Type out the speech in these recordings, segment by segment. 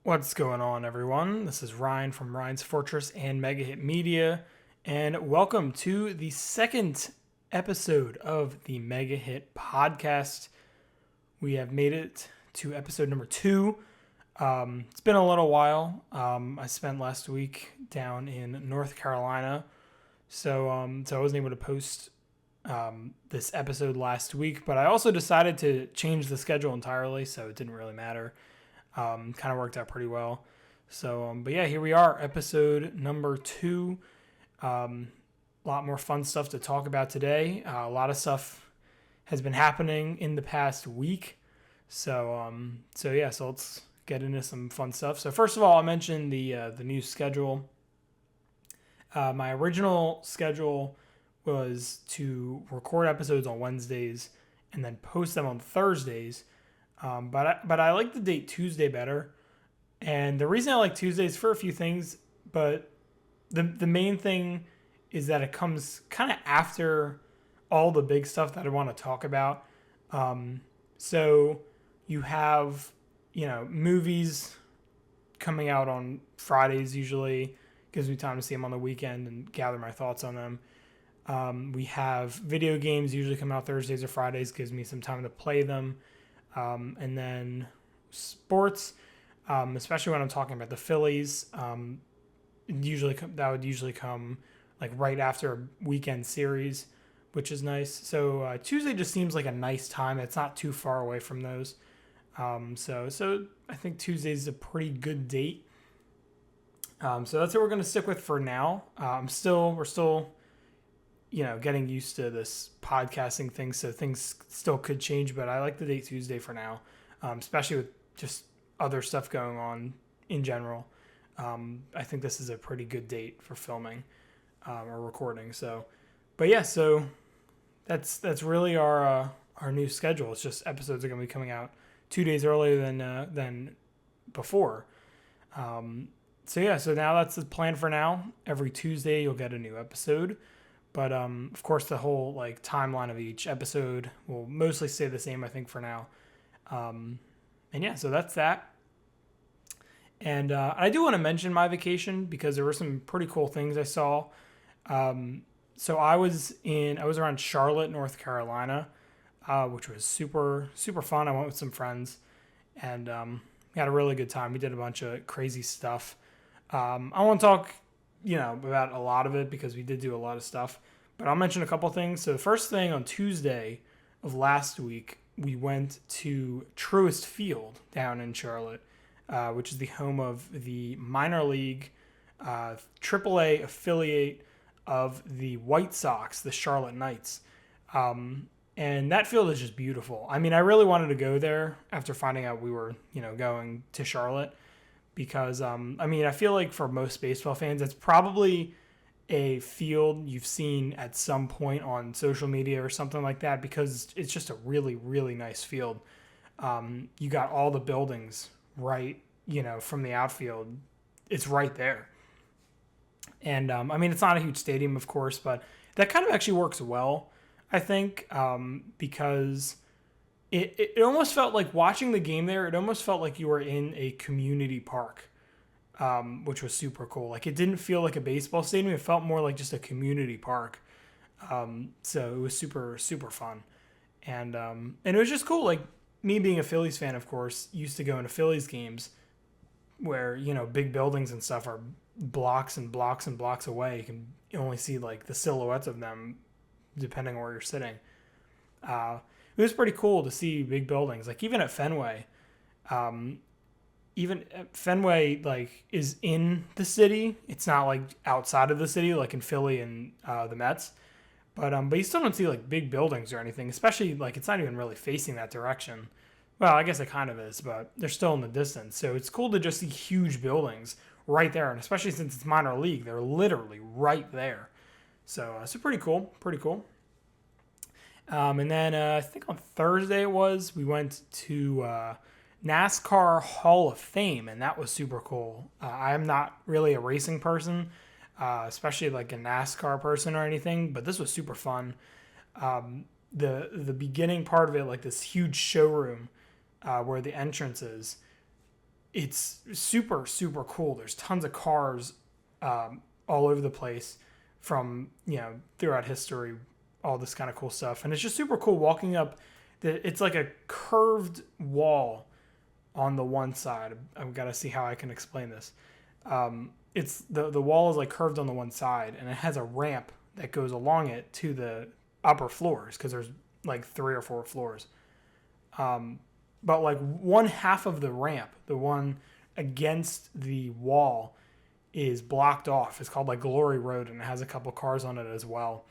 What's going on, everyone? This is Ryan from RyansFortress and Megahit Media, and welcome to the second episode of the Megahit podcast. We have made it to episode number 2. It's been a little while. I spent last week down in North Carolina, so I wasn't able to post this episode last week, but I also decided to change the schedule entirely, so it didn't really matter. Kind of worked out pretty well. So, but yeah, here we are, episode number 2. A lot more fun stuff to talk about today. A lot of stuff has been happening in the past week. So let's get into some fun stuff. So first of all, I mentioned the new schedule. My original schedule was to record episodes on Wednesdays and then post them on Thursdays. But I like the date Tuesday better. And the reason I like Tuesday is for a few things, but the main thing is that it comes kind of after all the big stuff that I want to talk about. So you have, movies coming out on Fridays usually. Gives me time to see them on the weekend and gather my thoughts on them. We have video games usually come out Thursdays or Fridays. Gives me some time to play them. And then sports, especially when I'm talking about the Phillies, that would usually come like right after a weekend series, which is nice. So Tuesday just seems like a nice time. It's not too far away from those. So I think Tuesday's a pretty good date. So that's what we're going to stick with for now. We're still getting used to this podcasting thing, so things still could change, but I like the date Tuesday for now, especially with just other stuff going on in general. I think this is a pretty good date for filming or recording. So that's really our new schedule. It's just episodes are going to be coming out 2 days earlier than before. So now that's the plan for now. Every Tuesday you'll get a new episode. But, of course, the whole timeline of each episode will mostly stay the same, I think, for now. So that's that. And I do want to mention my vacation because there were some pretty cool things I saw. So I was around Charlotte, North Carolina, which was super, super fun. I went with some friends, and we had a really good time. We did a bunch of crazy stuff. I won't talk about a lot of it because we did do a lot of stuff, but I'll mention a couple things. So the first thing, on Tuesday of last week, we went to Truist Field down in Charlotte, which is the home of the minor league AAA affiliate of the White Sox, the Charlotte Knights. And that field is just beautiful. I mean, I really wanted to go there after finding out we were, going to Charlotte. Because, I feel like for most baseball fans, it's probably a field you've seen at some point on social media or something like that, because it's just a really, really nice field. You got all the buildings right, from the outfield. It's right there. And, it's not a huge stadium, of course, but that kind of actually works well, I think, because It almost felt like watching the game there. It almost felt like you were in a community park, which was super cool. Like, it didn't feel like a baseball stadium. It felt more like just a community park. So it was super, super fun. And it was just cool. Like, me being a Phillies fan, of course, used to go into Phillies games where, big buildings and stuff are blocks and blocks and blocks away. You can only see, the silhouettes of them depending on where you're sitting. It was pretty cool to see big buildings, even at Fenway. Even Fenway, is in the city. It's not, outside of the city, like in Philly and the Mets. But you still don't see, big buildings or anything, especially, it's not even really facing that direction. Well, I guess it kind of is, but they're still in the distance. So it's cool to just see huge buildings right there, and especially since it's minor league, they're literally right there. So pretty cool, pretty cool. And then I think on Thursday we went to NASCAR Hall of Fame, and that was super cool. I am not really a racing person, especially a NASCAR person or anything, but this was super fun. The beginning part of it, this huge showroom where the entrance is, it's super, super cool. There's tons of cars all over the place from, throughout history, all this kind of cool stuff. And it's just super cool walking up. It's like a curved wall on the one side. I've got to see how I can explain this. It's the wall is like curved on the one side, and it has a ramp that goes along it to the upper floors, because there's like 3 or 4 floors. But like one half of the ramp, the one against the wall, is blocked off. It's called like Glory Road, and it has a couple cars on it as well.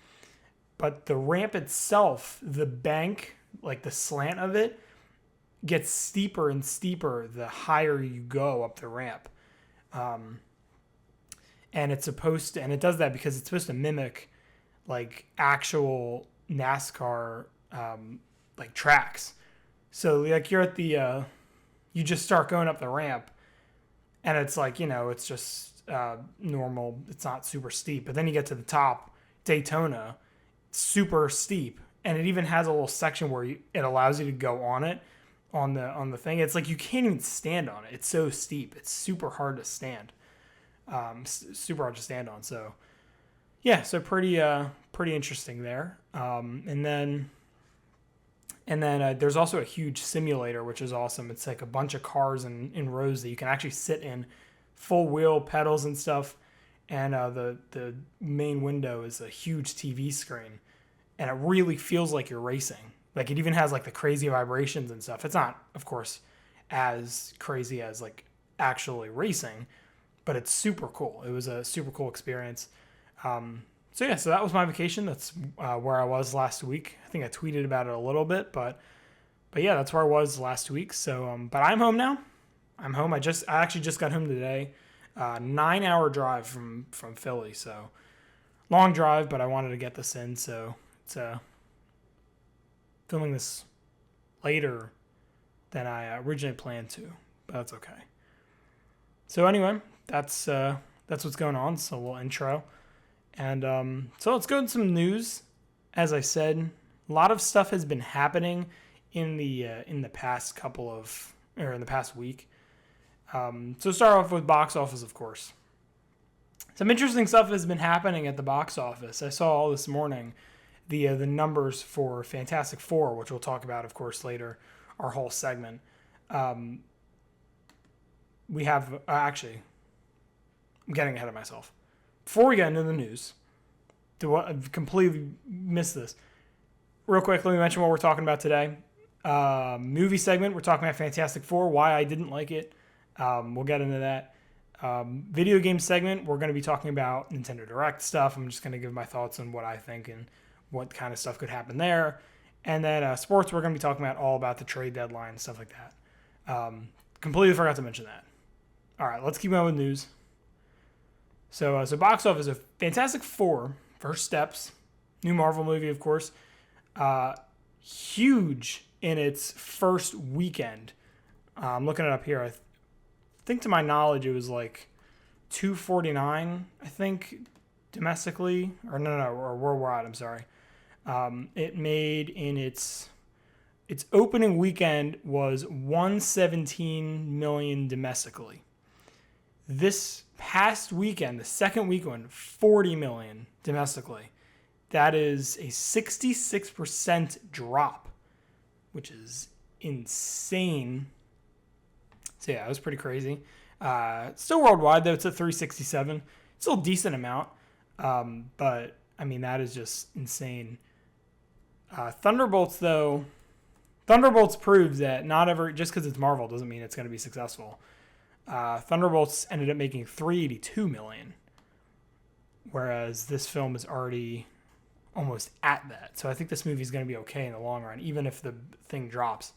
But the ramp itself, the bank, like the slant of it, gets steeper and steeper the higher you go up the ramp. And it's supposed to, and it does that because it's supposed to mimic like actual NASCAR like tracks. So like you're at the you just start going up the ramp, and it's like, it's just normal. It's not super steep, but then you get to the top, Daytona, super steep, and it even has a little section where it allows you to go on it on the thing. It's like you can't even stand on it. It's so steep. It's super hard to stand. Super hard to stand on. So yeah, so pretty interesting there. And then there's also a huge simulator, which is awesome. It's like a bunch of cars in rows that you can actually sit in, full wheel pedals and stuff. And the main window is a huge TV screen, and it really feels like you're racing. Like it even has like the crazy vibrations and stuff. It's not, of course, as crazy as like actually racing, but it's super cool. It was a super cool experience. So that was my vacation. That's where I was last week. I think I tweeted about it a little bit, but yeah, that's where I was last week. So, but I'm home now. I'm home. I actually just got home today. 9-hour drive from Philly. So long drive, but I wanted to get this in. So it's filming this later than I originally planned to, but that's okay. So anyway, that's what's going on. So we'll intro. And so let's go into some news. As I said, a lot of stuff has been happening in the past in the past week. So start off with box office, of course. Some interesting stuff has been happening at the box office. I saw all this morning the numbers for Fantastic Four, which we'll talk about, of course, later, our whole segment. We have actually, I'm getting ahead of myself. Before we get into the news, I've completely missed this. Real quick, let me mention what we're talking about today. Movie segment, we're talking about Fantastic Four, why I didn't like it. We'll get into that. Video game segment, we're going to be talking about Nintendo Direct stuff. I'm just going to give my thoughts on what I think and what kind of stuff could happen there. And then sports, we're going to be talking about all about the trade deadline and stuff like that. Completely forgot to mention that. All right, let's keep going with news. So box office of Fantastic Four, First Steps, new Marvel movie, of course. Huge in its first weekend. I'm looking it up here. I think to my knowledge, it was like $249, I think, domestically. Or or worldwide, I'm sorry. It made in its opening weekend was $117 million domestically. This past weekend, the second weekend, $40 million domestically. That is a 66% drop, which is insane. So yeah, it was pretty crazy. Still worldwide though, it's at 367. Still a decent amount, but I mean that is just insane. Thunderbolts proves that just because it's Marvel doesn't mean it's going to be successful. Thunderbolts ended up making $382 million, whereas this film is already almost at that. So I think this movie is going to be okay in the long run, even if the thing drops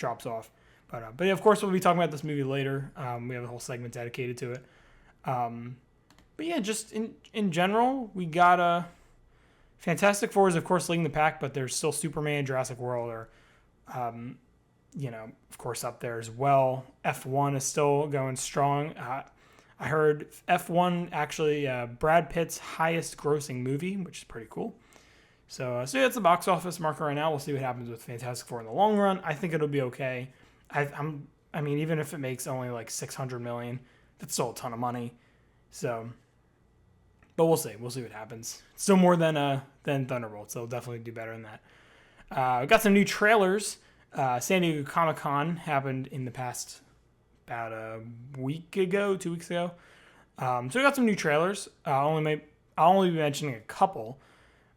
off. But yeah, of course, we'll be talking about this movie later. We have a whole segment dedicated to it. But yeah, just in general, we got Fantastic Four is, of course, leading the pack, but there's still Superman, Jurassic World are, of course, up there as well. F1 is still going strong. I heard F1 actually Brad Pitt's highest grossing movie, which is pretty cool. So yeah, it's a box office marker right now. We'll see what happens with Fantastic Four in the long run. I think it'll be okay. I'm I mean, even if it makes only like 600 million, that's still a ton of money. So, but we'll see. We'll see what happens. It's still more than Thunderbolts. So they'll definitely do better than that. We got some new trailers. San Diego Comic-Con happened in the past about a week ago, 2 weeks ago. So we got some new trailers. I'll only be mentioning a couple,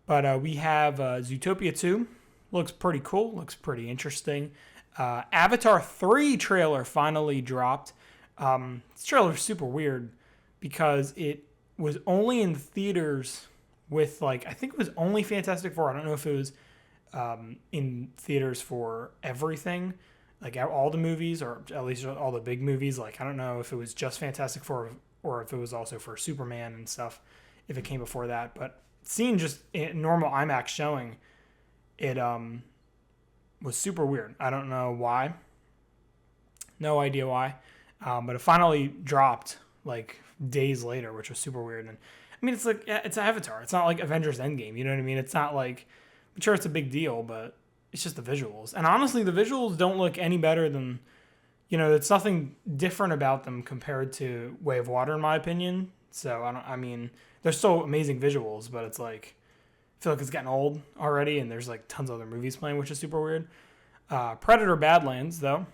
but we have Zootopia 2. Looks pretty cool. Looks pretty interesting. Avatar 3 trailer finally dropped. This trailer is super weird because it was only in theaters with I think it was only Fantastic Four. I don't know if it was in theaters for everything, like all the movies, or at least all the big movies. I don't know if it was just Fantastic Four or if it was also for Superman and stuff, if it came before that. But seeing just a normal IMAX showing, it was super weird. I don't know why. No idea why. But it finally dropped days later, which was super weird. And I mean, it's Avatar. It's not like Avengers Endgame. You know what I mean? It's not like, I'm sure it's a big deal, but it's just the visuals. And honestly, the visuals don't look any better than, it's nothing different about them compared to Way of Water, in my opinion. So I mean, they're still amazing visuals, but it's I feel like it's getting old already, and there's tons of other movies playing, which is super weird. Predator Badlands, though,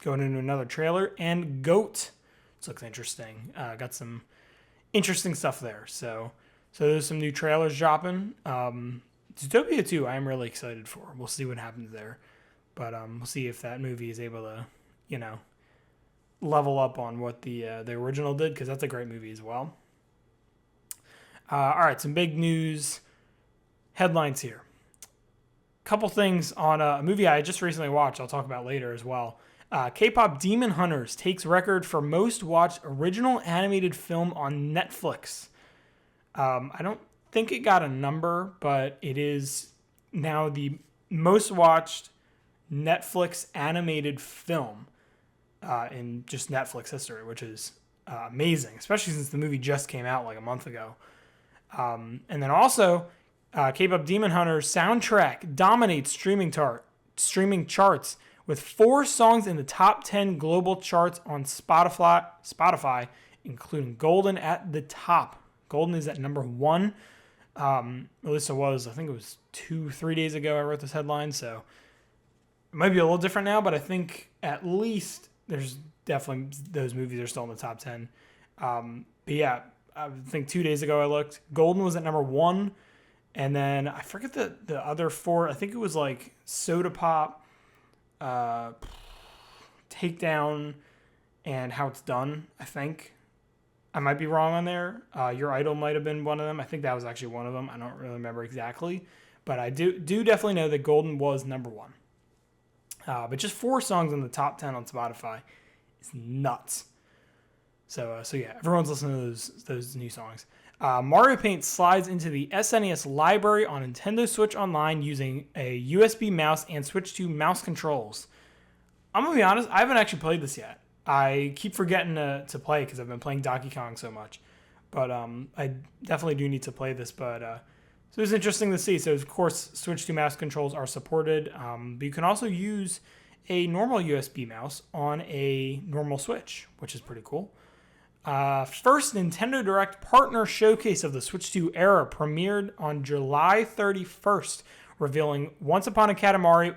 going into another trailer, and Goat. This looks interesting. Got some interesting stuff there. So there's some new trailers dropping. Zootopia 2, I am really excited for. We'll see what happens there. But we'll see if that movie is able to, level up on what the original did, because that's a great movie as well. All right, some big news headlines here. Couple things on a movie I just recently watched. I'll talk about later as well. K-pop Demon Hunters takes record for most watched original animated film on Netflix. I don't think it got a number, but it is now the most watched Netflix animated film in just Netflix history, which is amazing, especially since the movie just came out a month ago. And then also, K-pop Demon Hunters soundtrack dominates streaming charts with 4 songs in the top 10 global charts on Spotify, including Golden at the top. Golden is at number 1. At least it was. I think it was 2-3 days ago I wrote this headline, so it might be a little different now, but I think at least there's definitely those movies are still in the top 10. But yeah, I think 2 days ago I looked. Golden was at number 1, and then I forget the other 4. I think it was Soda Pop, Takedown, and How It's Done, I think. I might be wrong on there. Your Idol might have been one of them. I think that was actually one of them. I don't really remember exactly. But I do definitely know that Golden was number 1. But just 4 songs in the top 10 on Spotify is nuts. So yeah, everyone's listening to those new songs. Mario Paint slides into the SNES library on Nintendo Switch Online using a USB mouse and Switch 2 mouse controls. I'm going to be honest, I haven't actually played this yet. I keep forgetting to play because I've been playing Donkey Kong so much. But I definitely do need to play this. But so it's interesting to see. So, of course, Switch 2 mouse controls are supported. But you can also use a normal USB mouse on a normal Switch, which is pretty cool. First Nintendo Direct partner showcase of the Switch 2 era premiered on July 31st, revealing Once Upon a Katamari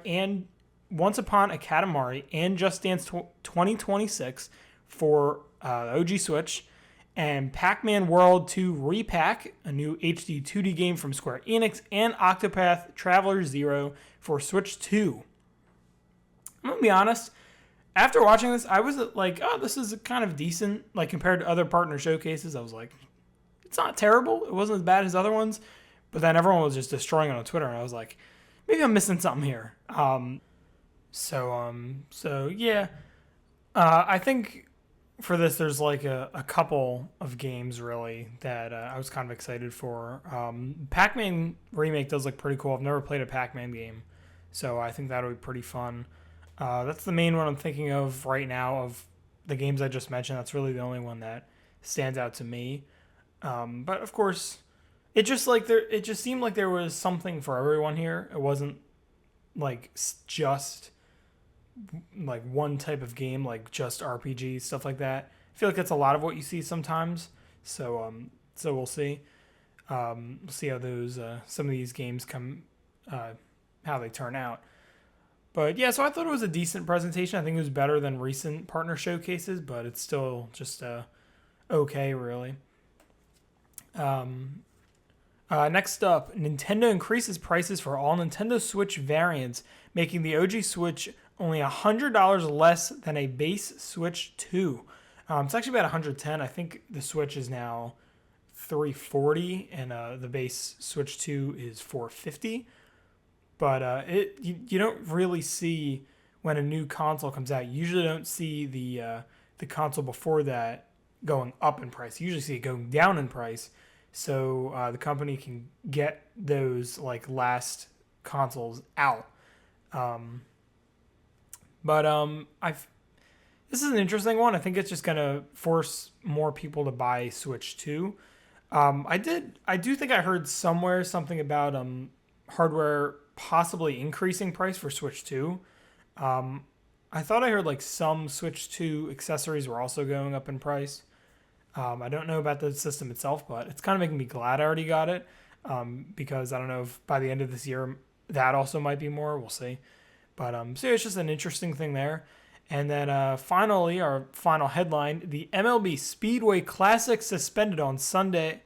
and Just Dance 2026 for OG Switch, and Pac-Man World 2 Repack, a new HD 2D game from Square Enix, and Octopath Traveler 0 for Switch 2. I'm going to be honest, after watching this, I was oh, this is kind of decent. Compared to other partner showcases, I was like, it's not terrible. It wasn't as bad as other ones. But then everyone was just destroying it on Twitter, and I was like, maybe I'm missing something here. So yeah. I think for this, there's a couple of games, really, that I was kind of excited for. Pac-Man Remake does look pretty cool. I've never played a Pac-Man game, so I think that'll be pretty fun. That's the main one I'm thinking of right now of the games I just mentioned. That's really the only one that stands out to me. But of course, it just seemed like there was something for everyone here. It wasn't just like one type of game, like just RPG stuff like that. I feel like that's a lot of what you see sometimes. So we'll see. We'll see how those some of these games come, how they turn out. But yeah, so I thought it was a decent presentation. I think it was better than recent partner showcases, but it's still just okay, really. Next up, Nintendo increases prices for all Nintendo Switch variants, making the OG Switch only $100 less than a base Switch 2. It's actually about $110. I think the Switch is now $340, and the base Switch 2 is $450. But you don't really see when a new console comes out. You usually don't see the console before that going up in price. You usually see it going down in price. So the company can get those like last consoles out. This is an interesting one. I think it's just gonna force more people to buy Switch 2. I do think I heard somewhere something about hardware possibly increasing price for Switch 2. I thought I heard like some Switch 2 accessories were also going up in price. I don't know about the system itself, but it's kind of making me glad I already got it, because I don't know if by the end of this year that also might be more. We'll see. But so it's just an interesting thing there. And then finally, our final headline: the MLB Speedway Classic suspended to Sunday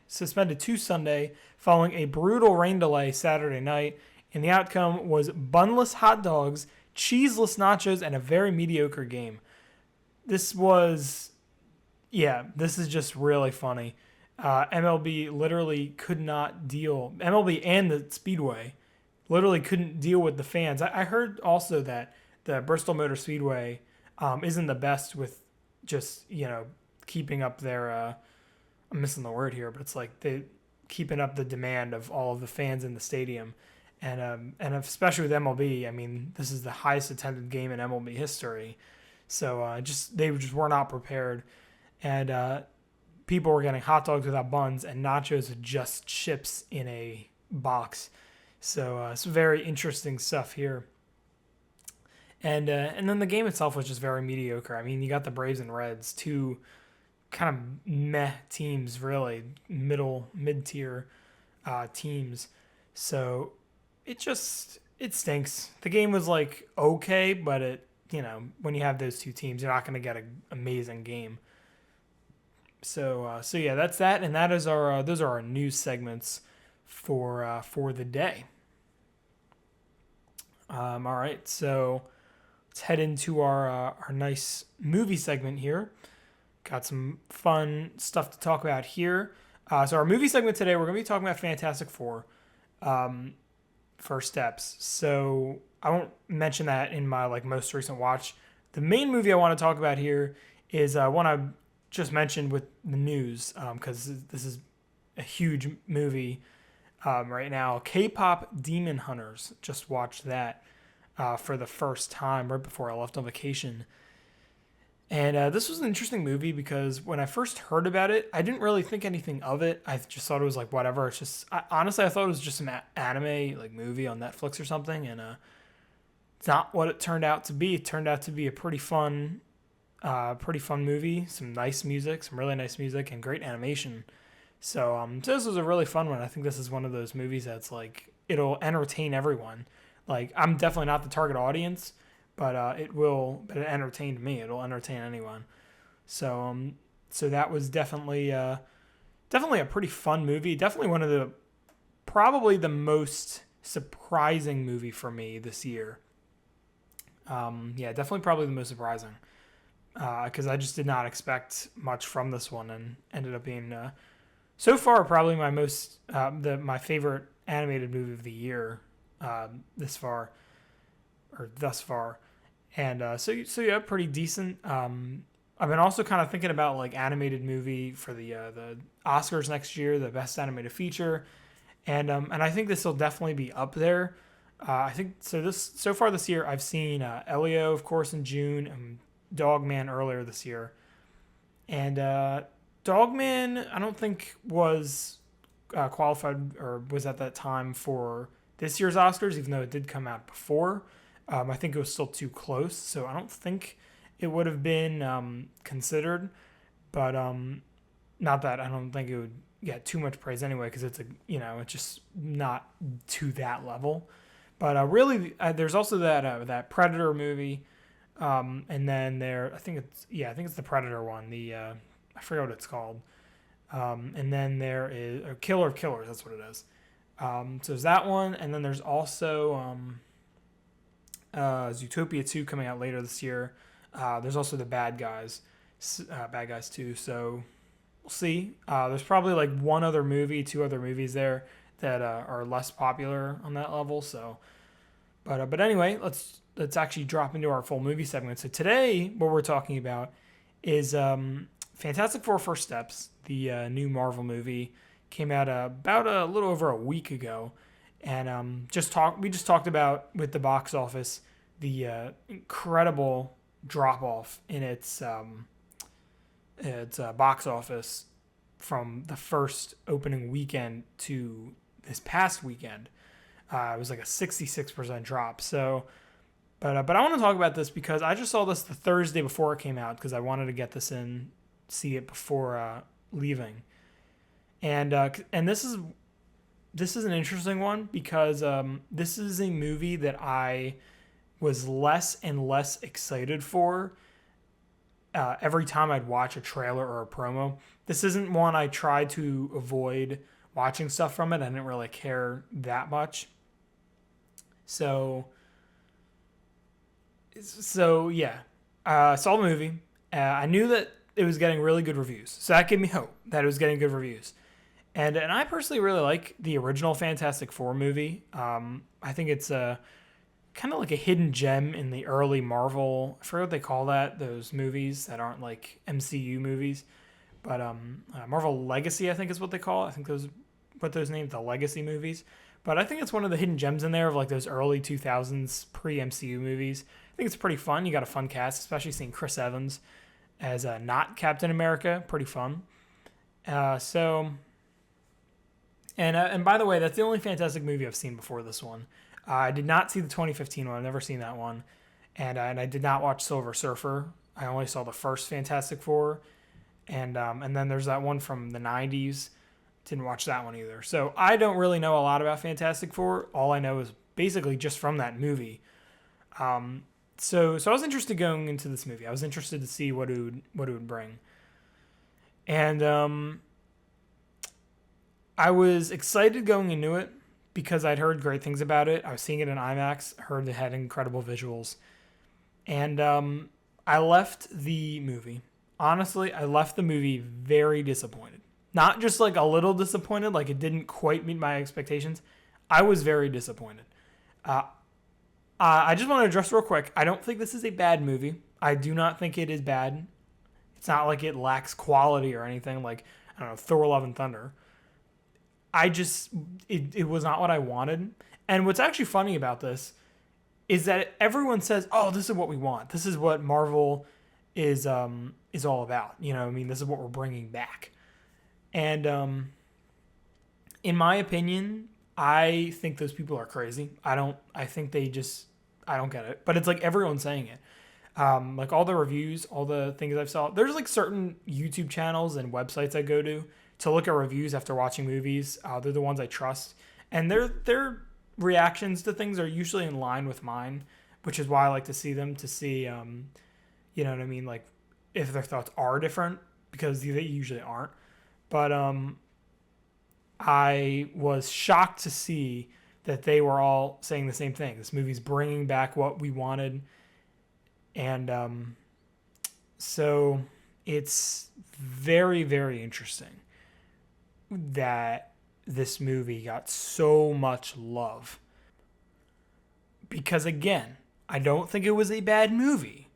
following a brutal rain delay Saturday night. And the outcome was bunless hot dogs, cheeseless nachos, and a very mediocre game. This is just really funny. MLB literally could not deal. MLB and the Speedway literally couldn't deal with the fans. I heard also that the Bristol Motor Speedway isn't the best with just, keeping up their, I'm missing the word here, but it's like they keeping up the demand of all of the fans in the stadium. And especially with MLB, I mean, this is the highest attended game in MLB history. So they just were not prepared. And people were getting hot dogs without buns and nachos with just chips in a box. So it's very interesting stuff here. And then the game itself was just very mediocre. I mean, you got the Braves and Reds, two kind of meh teams, really, mid-tier teams. So it stinks. The game was like okay, but when you have those two teams, you're not going to get an amazing game. So yeah, that's that, and that is those are our news segments for the day. All right, so let's head into our nice movie segment here. Got some fun stuff to talk about here. So our movie segment today, we're going to be talking about Fantastic Four, First Steps. So I won't mention that in my most recent watch. The main movie I want to talk about here is one I just mentioned with the news, because this is a huge movie right now. K-pop Demon Hunters. Just watched that for the first time right before I left on vacation. And this was an interesting movie because when I first heard about it, I didn't really think anything of it. I just thought it was like whatever. It's just honestly, I thought it was just an anime movie on Netflix or something, and it's not what it turned out to be. It turned out to be a pretty fun movie. Some nice music, some really nice music, and great animation. So this was a really fun one. I think this is one of those movies that's it'll entertain everyone. I'm definitely not the target audience, but it entertained me. It'll entertain anyone. So that was definitely a pretty fun movie. Definitely probably the most surprising movie for me this year. Definitely probably the most surprising. Because I just did not expect much from this one, and ended up being so far probably my my favorite animated movie of the year thus far. And so yeah, pretty decent. I've been also kind of thinking about animated movie for the Oscars next year, the best animated feature, and I think this will definitely be up there. I think so. So far this year, I've seen Elio, of course, in June, and Dogman earlier this year, and Dogman I don't think was qualified or was at that time for this year's Oscars, even though it did come out before. I think it was still too close, so I don't think it would have been considered. But not that I don't think it would get too much praise anyway, because it's it's just not to that level. But really, there's also that Predator movie, and then I think it's the Predator one. I forget what it's called. And then there is a Killer of Killers. That's what it is. So there's that one, and then there's also Zootopia 2 coming out later this year. There's also the Bad Guys 2. So we'll see. There's probably like two other movies there that are less popular on that level. So, but anyway, let's actually drop into our full movie segment. So today, what we're talking about is Fantastic Four: First Steps, the new Marvel movie. Came out about a little over a week ago, and we just talked about with the box office the incredible drop off in its box office from the first opening weekend to this past weekend. It was like a 66% drop. So, but I want to talk about this because I just saw this the Thursday before it came out because I wanted to get this in, see it before leaving. And this is an interesting one because this is a movie that I was less and less excited for every time I'd watch a trailer or a promo. This isn't one I tried to avoid watching stuff from it. I didn't really care that much. So yeah, saw the movie. I knew that it was getting really good reviews, so that gave me hope that it was getting good reviews. And I personally really like the original Fantastic Four movie. I think it's kind of like a hidden gem in the early Marvel. I forget what they call that, those movies that aren't like MCU movies. But Marvel Legacy, I think is what they call it. I think those named the Legacy movies. But I think it's one of the hidden gems in there of like those early 2000s pre-MCU movies. I think it's pretty fun. You got a fun cast, especially seeing Chris Evans as not Captain America. Pretty fun. And by the way, that's the only Fantastic movie I've seen before this one. I did not see the 2015 one. I've never seen that one. And I did not watch Silver Surfer. I only saw the first Fantastic Four. And then there's that one from the 90s. Didn't watch that one either. So I don't really know a lot about Fantastic Four. All I know is basically just from that movie. So I was interested going into this movie. I was interested to see what it would bring. And I was excited going into it because I'd heard great things about it. I was seeing it in IMAX, heard it had incredible visuals. And I left the movie. Honestly, I left the movie very disappointed. Not just like a little disappointed, like it didn't quite meet my expectations. I was very disappointed. I just want to address real quick. I don't think this is a bad movie. I do not think it is bad. It's not like it lacks quality or anything like, I don't know, Thor: Love and Thunder. It was not what I wanted. And what's actually funny about this is that everyone says, oh, this is what we want. This is what Marvel is all about. You know, I mean, this is what we're bringing back. And in my opinion, I think those people are crazy. I don't get it. But it's like everyone's saying it. Like all the reviews, all the things I've saw. There's like certain YouTube channels and websites I go to look at reviews after watching movies. They're the ones I trust. And their reactions to things are usually in line with mine, which is why I like to see them, to see, you know what I mean? Like if their thoughts are different, because they usually aren't. But I was shocked to see that they were all saying the same thing. This movie's bringing back what we wanted. And so it's very, very interesting that this movie got so much love. Because again, I don't think it was a bad movie,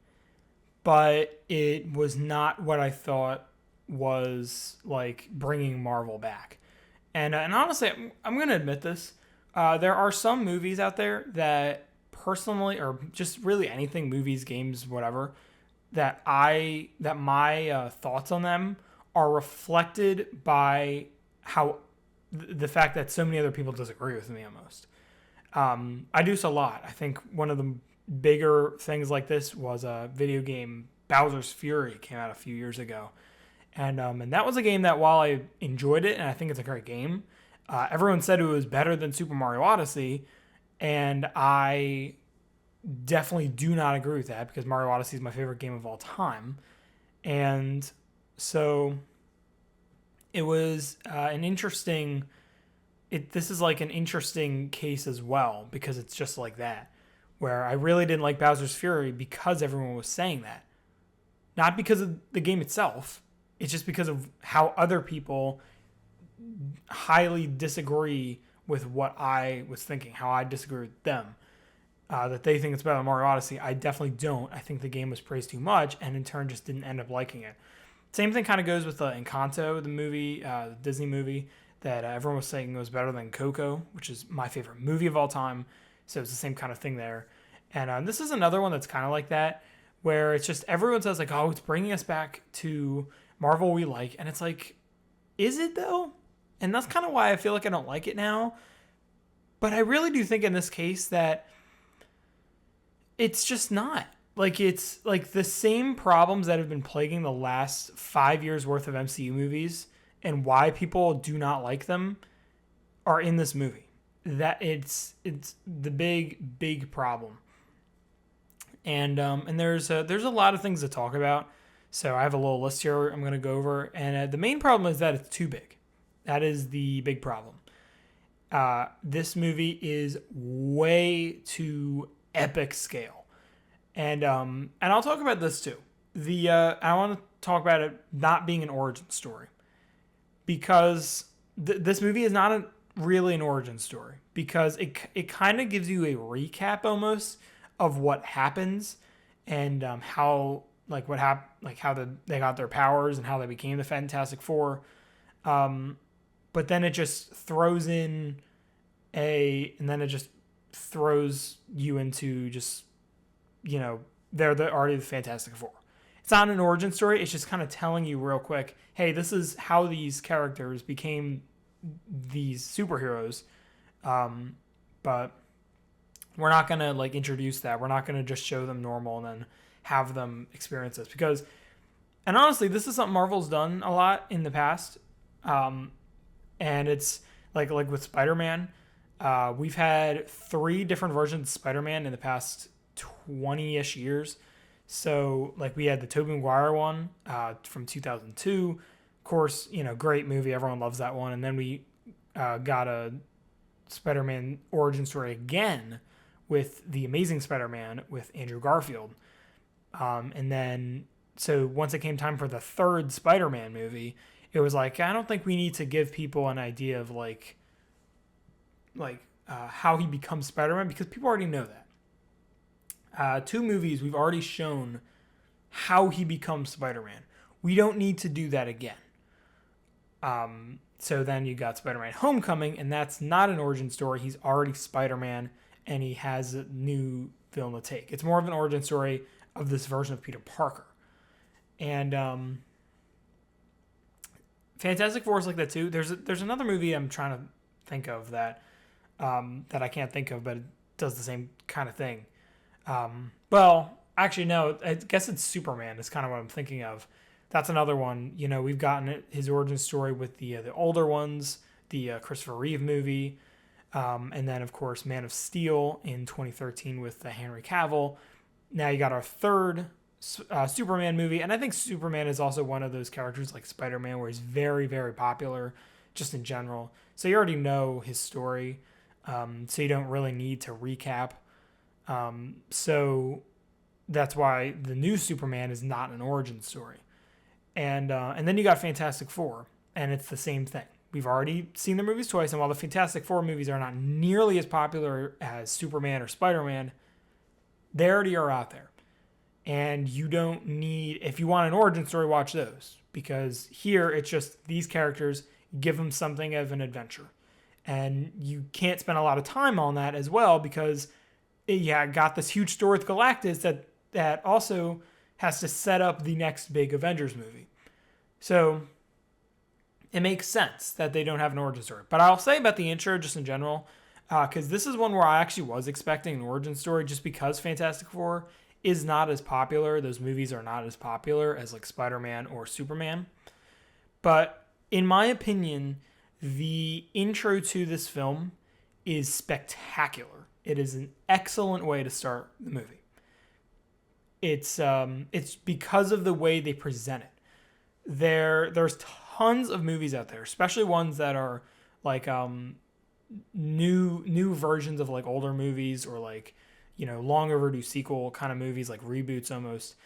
but it was not what I thought was like bringing Marvel back. And honestly, I'm going to admit this. There are some movies out there that personally, or just really anything, movies, games, whatever, that my thoughts on them are reflected by how the fact that so many other people disagree with me almost. I do this a lot. I think one of the bigger things like this was a video game, Bowser's Fury, came out a few years ago. And that was a game that, while I enjoyed it, and I think it's a great game, everyone said it was better than Super Mario Odyssey, and I definitely do not agree with that, because Mario Odyssey is my favorite game of all time. And so it was this is like an interesting case as well, because it's just like that, where I really didn't like Bowser's Fury because everyone was saying that. Not because of the game itself, it's just because of how other people highly disagree with what I was thinking, how I disagree with them. That they think it's better than Mario Odyssey. I definitely don't. I think the game was praised too much, and in turn just didn't end up liking it. Same thing kind of goes with Encanto, the movie, the Disney movie, that everyone was saying was better than Coco, which is my favorite movie of all time. So it's the same kind of thing there. And this is another one that's kind of like that, where it's just everyone says like, oh, it's bringing us back to Marvel we like. And it's like, is it though? And that's kind of why I feel like I don't like it now. But I really do think in this case that it's just not. Like, it's like the same problems that have been plaguing the last 5 years worth of MCU movies and why people do not like them are in this movie. That it's the big problem. And there's a lot of things to talk about. So I have a little list here I'm going to go over. And the main problem is that it's too big. That is the big problem. This movie is way too epic scale. And I'll talk about this too. I want to talk about it not being an origin story, because this movie is not really an origin story, because it kind of gives you a recap almost of what happens and how like what happened, like how they got their powers and how they became the Fantastic Four. But then it just throws in and then it just throws you into just, they're already the Fantastic Four. It's not an origin story. It's just kind of telling you real quick, hey, this is how these characters became these superheroes. But we're not going to like introduce that. We're not going to just show them normal and then have them experience this, and honestly, this is something Marvel's done a lot in the past. And it's like with Spider-Man, we've had 3 different versions of Spider-Man in the past 20-ish years. So like we had the Tobey Maguire one from 2002. Of course, great movie. Everyone loves that one. And then we got a Spider-Man origin story again with The Amazing Spider-Man with Andrew Garfield. And then, so once it came time for the 3rd Spider-Man movie, it was like, I don't think we need to give people an idea of like how he becomes Spider-Man, because people already know that. 2 movies, we've already shown how he becomes Spider-Man. We don't need to do that again. So then you got Spider-Man Homecoming, and that's not an origin story. He's already Spider-Man, and he has a new film to take. It's more of an origin story of this version of Peter Parker. And Fantastic Four is like that too. There's another movie I'm trying to think of that I can't think of, but it does the same kind of thing. Well, actually, no, I guess it's Superman is kind of what I'm thinking of. That's another one. We've gotten his origin story with the older ones, the Christopher Reeve movie, and then, of course, Man of Steel in 2013 with Henry Cavill. Now you got our 3rd Superman movie, and I think Superman is also one of those characters like Spider-Man where he's very, very popular just in general. So you already know his story, so you don't really need to recap. So that's why the new Superman is not an origin story. And then you got Fantastic Four, and it's the same thing. We've already seen the movies twice, and while the Fantastic Four movies are not nearly as popular as Superman or Spider-Man, they already are out there. And you don't need, if you want an origin story, watch those. Because here, it's just these characters, give them something of an adventure. And you can't spend a lot of time on that as well, because got this huge story with Galactus that also has to set up the next big Avengers movie. So it makes sense that they don't have an origin story. But I'll say about the intro, just in general, because this is one where I actually was expecting an origin story, just because Fantastic Four is not as popular. Those movies are not as popular as like Spider-Man or Superman. But in my opinion, the intro to this film is spectacular. It is an excellent way to start the movie. It's because of the way they present it. There's tons of movies out there, especially ones that are like new versions of like older movies, or like, you know, long overdue sequel kind of movies, like reboots almost.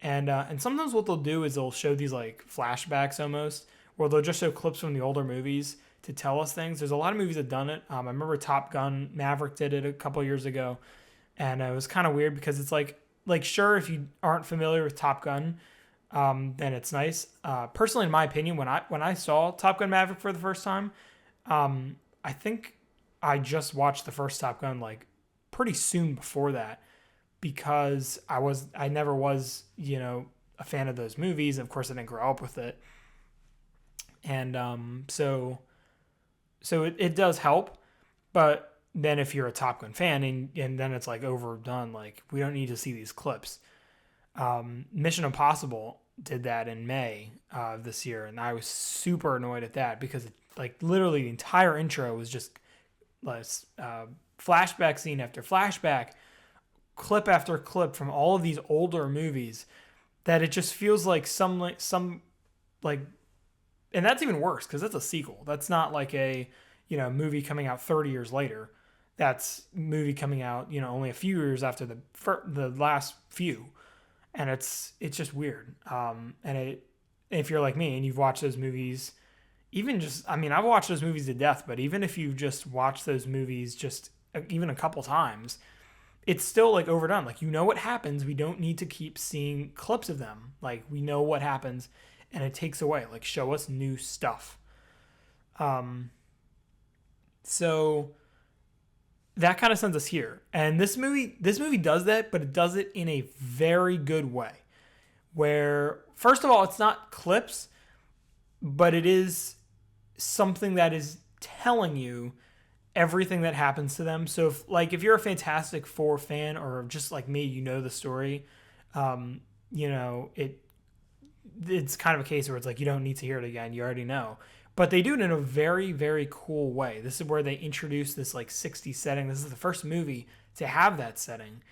And sometimes what they'll do is they'll show these like flashbacks almost, where they'll just show clips from the older movies to tell us things. There's a lot of movies that have done it. I remember Top Gun Maverick did it a couple years ago, and it was kind of weird because it's like sure, if you aren't familiar with Top Gun, then it's nice. Personally, in my opinion, when I saw Top Gun Maverick for the first time, I think I just watched the first Top Gun like pretty soon before that, because I never was, you know, a fan of those movies. Of course, I didn't grow up with it, and so it does help. But then if you're a Top Gun fan, and then it's like overdone, like we don't need to see these clips. Mission Impossible did that in May of this year, and I was super annoyed at that because like literally the entire intro was just flashback scene after flashback, clip after clip from all of these older movies, that it just feels like some like, and that's even worse because that's a sequel. That's not like a, you know, movie coming out 30 years later. That's movie coming out, you know, only a few years after the last few. And it's just weird. If you're like me and you've watched those movies, even just, I mean, I've watched those movies to death, but even if you've just watched those movies just even a couple times, it's still like overdone. Like, you know what happens. We don't need to keep seeing clips of them. Like, we know what happens, and it takes away. Like, show us new stuff. So that kind of sends us here. And this movie does that, but it does it in a very good way. Where, first of all, it's not clips, but it is something that is telling you everything that happens to them. So if you're a Fantastic Four fan, or just like me, you know the story, you know, it's kind of a case where it's like you don't need to hear it again. You already know. But they do it in a very, very cool way. This is where they introduce this like 60s setting. This is the first movie to have that setting.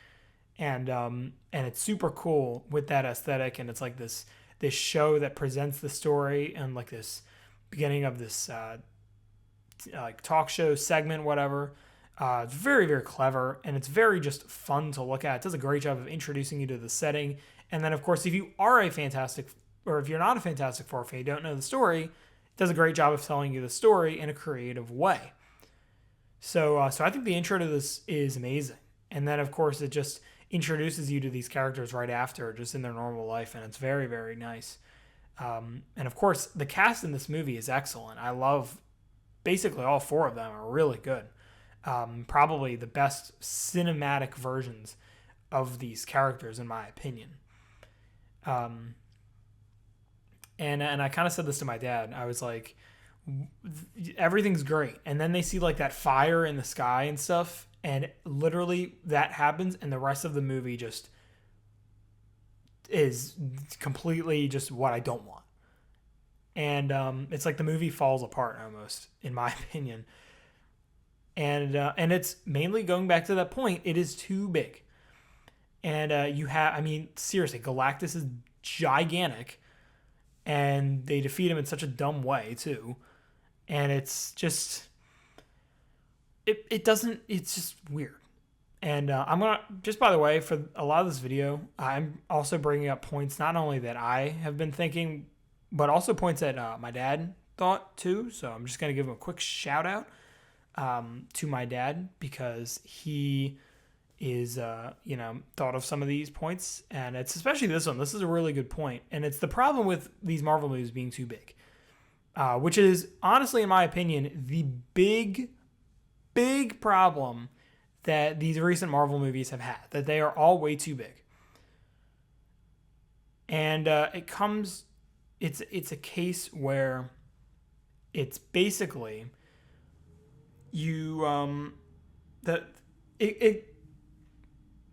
And it's super cool with that aesthetic. And it's like this show that presents the story, and like this beginning of this like talk show segment, whatever. It's very, very clever, and it's very just fun to look at. It does a great job of introducing you to the setting. And then, of course, if you are a Fantastic, or if you're not a Fantastic Four fan, you don't know the story, it does a great job of telling you the story in a creative way. So I think the intro to this is amazing. And then, of course, it just introduces you to these characters right after, just in their normal life, and it's very, very nice. And, of course, the cast in this movie is excellent. I love basically all four of them are really good. Probably the best cinematic versions of these characters, in my opinion. And I kind of said this to my dad. I was like, everything's great. And then they see like that fire in the sky and stuff. And literally that happens. And the rest of the movie just is completely just what I don't want. And it's like the movie falls apart almost, in my opinion. And it's mainly going back to that point. It is too big. And seriously, Galactus is gigantic. And they defeat him in such a dumb way, too. And it's just... It's just weird. And I'm going to... Just by the way, for a lot of this video, I'm also bringing up points not only that I have been thinking, but also points that my dad thought, too. So I'm just going to give him a quick shout-out to my dad, because he is, thought of some of these points, and it's especially this one. This is a really good point, and it's the problem with these Marvel movies being too big, which is honestly, in my opinion, the big problem that these recent Marvel movies have had, that they are all way too big. And it's a case where it's basically you it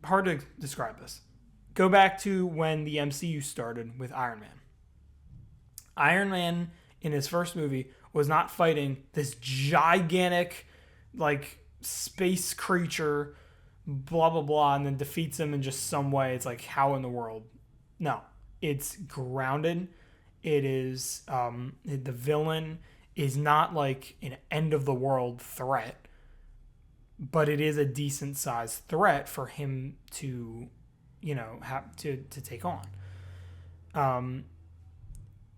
hard to describe this. Go back to when the MCU started with Iron Man. Iron Man in his first movie was not fighting this gigantic, like, space creature, blah, blah, blah, and then defeats him in just some way. It's like, how in the world? No. It's grounded. It is, the villain is not like an end-of-the-world threat, but it is a decent-sized threat for him to, have to take on.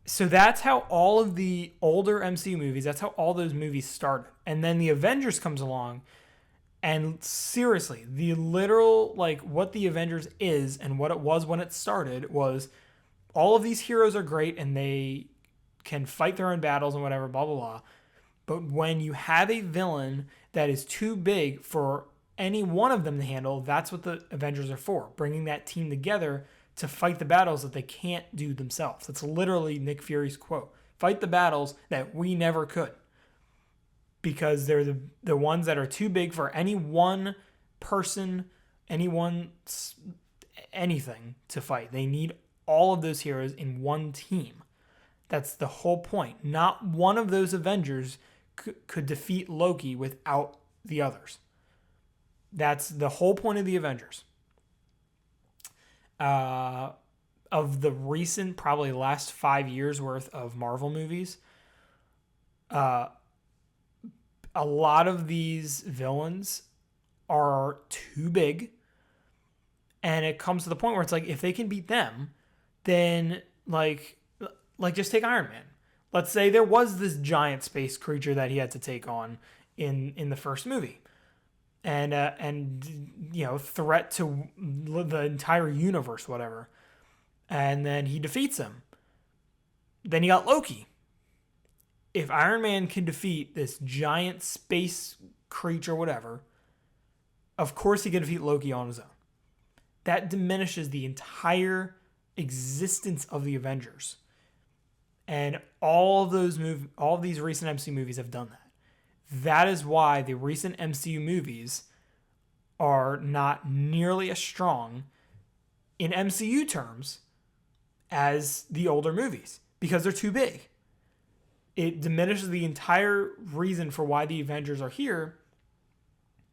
So that's how all of the older MCU movies, that's how all those movies started. And then the Avengers comes along, and seriously, the literal, like, what the Avengers is and what it was when it started was all of these heroes are great and they can fight their own battles and whatever, blah, blah, blah. But when you have a villain that is too big for any one of them to handle, that's what the Avengers are for, bringing that team together to fight the battles that they can't do themselves. That's literally Nick Fury's quote. Fight the battles that we never could. Because they're the ones that are too big for any one person, anything to fight. They need all of those heroes in one team. That's the whole point. Not one of those Avengers could defeat Loki without the others. That's the whole point of the Avengers. Of the recent, probably last 5 years worth of Marvel movies, a lot of these villains are too big, and it comes to the point where it's like, if they can beat them, then like just take Iron Man. Let's say there was this giant space creature that he had to take on in the first movie, and threat to the entire universe, whatever. And then he defeats him. Then you got Loki. If Iron Man can defeat this giant space creature, whatever, of course he can defeat Loki on his own. That diminishes the entire existence of the Avengers. And all of these recent MCU movies have done that. That is why the recent MCU movies are not nearly as strong in MCU terms as the older movies, because they're too big. It diminishes the entire reason for why the Avengers are here,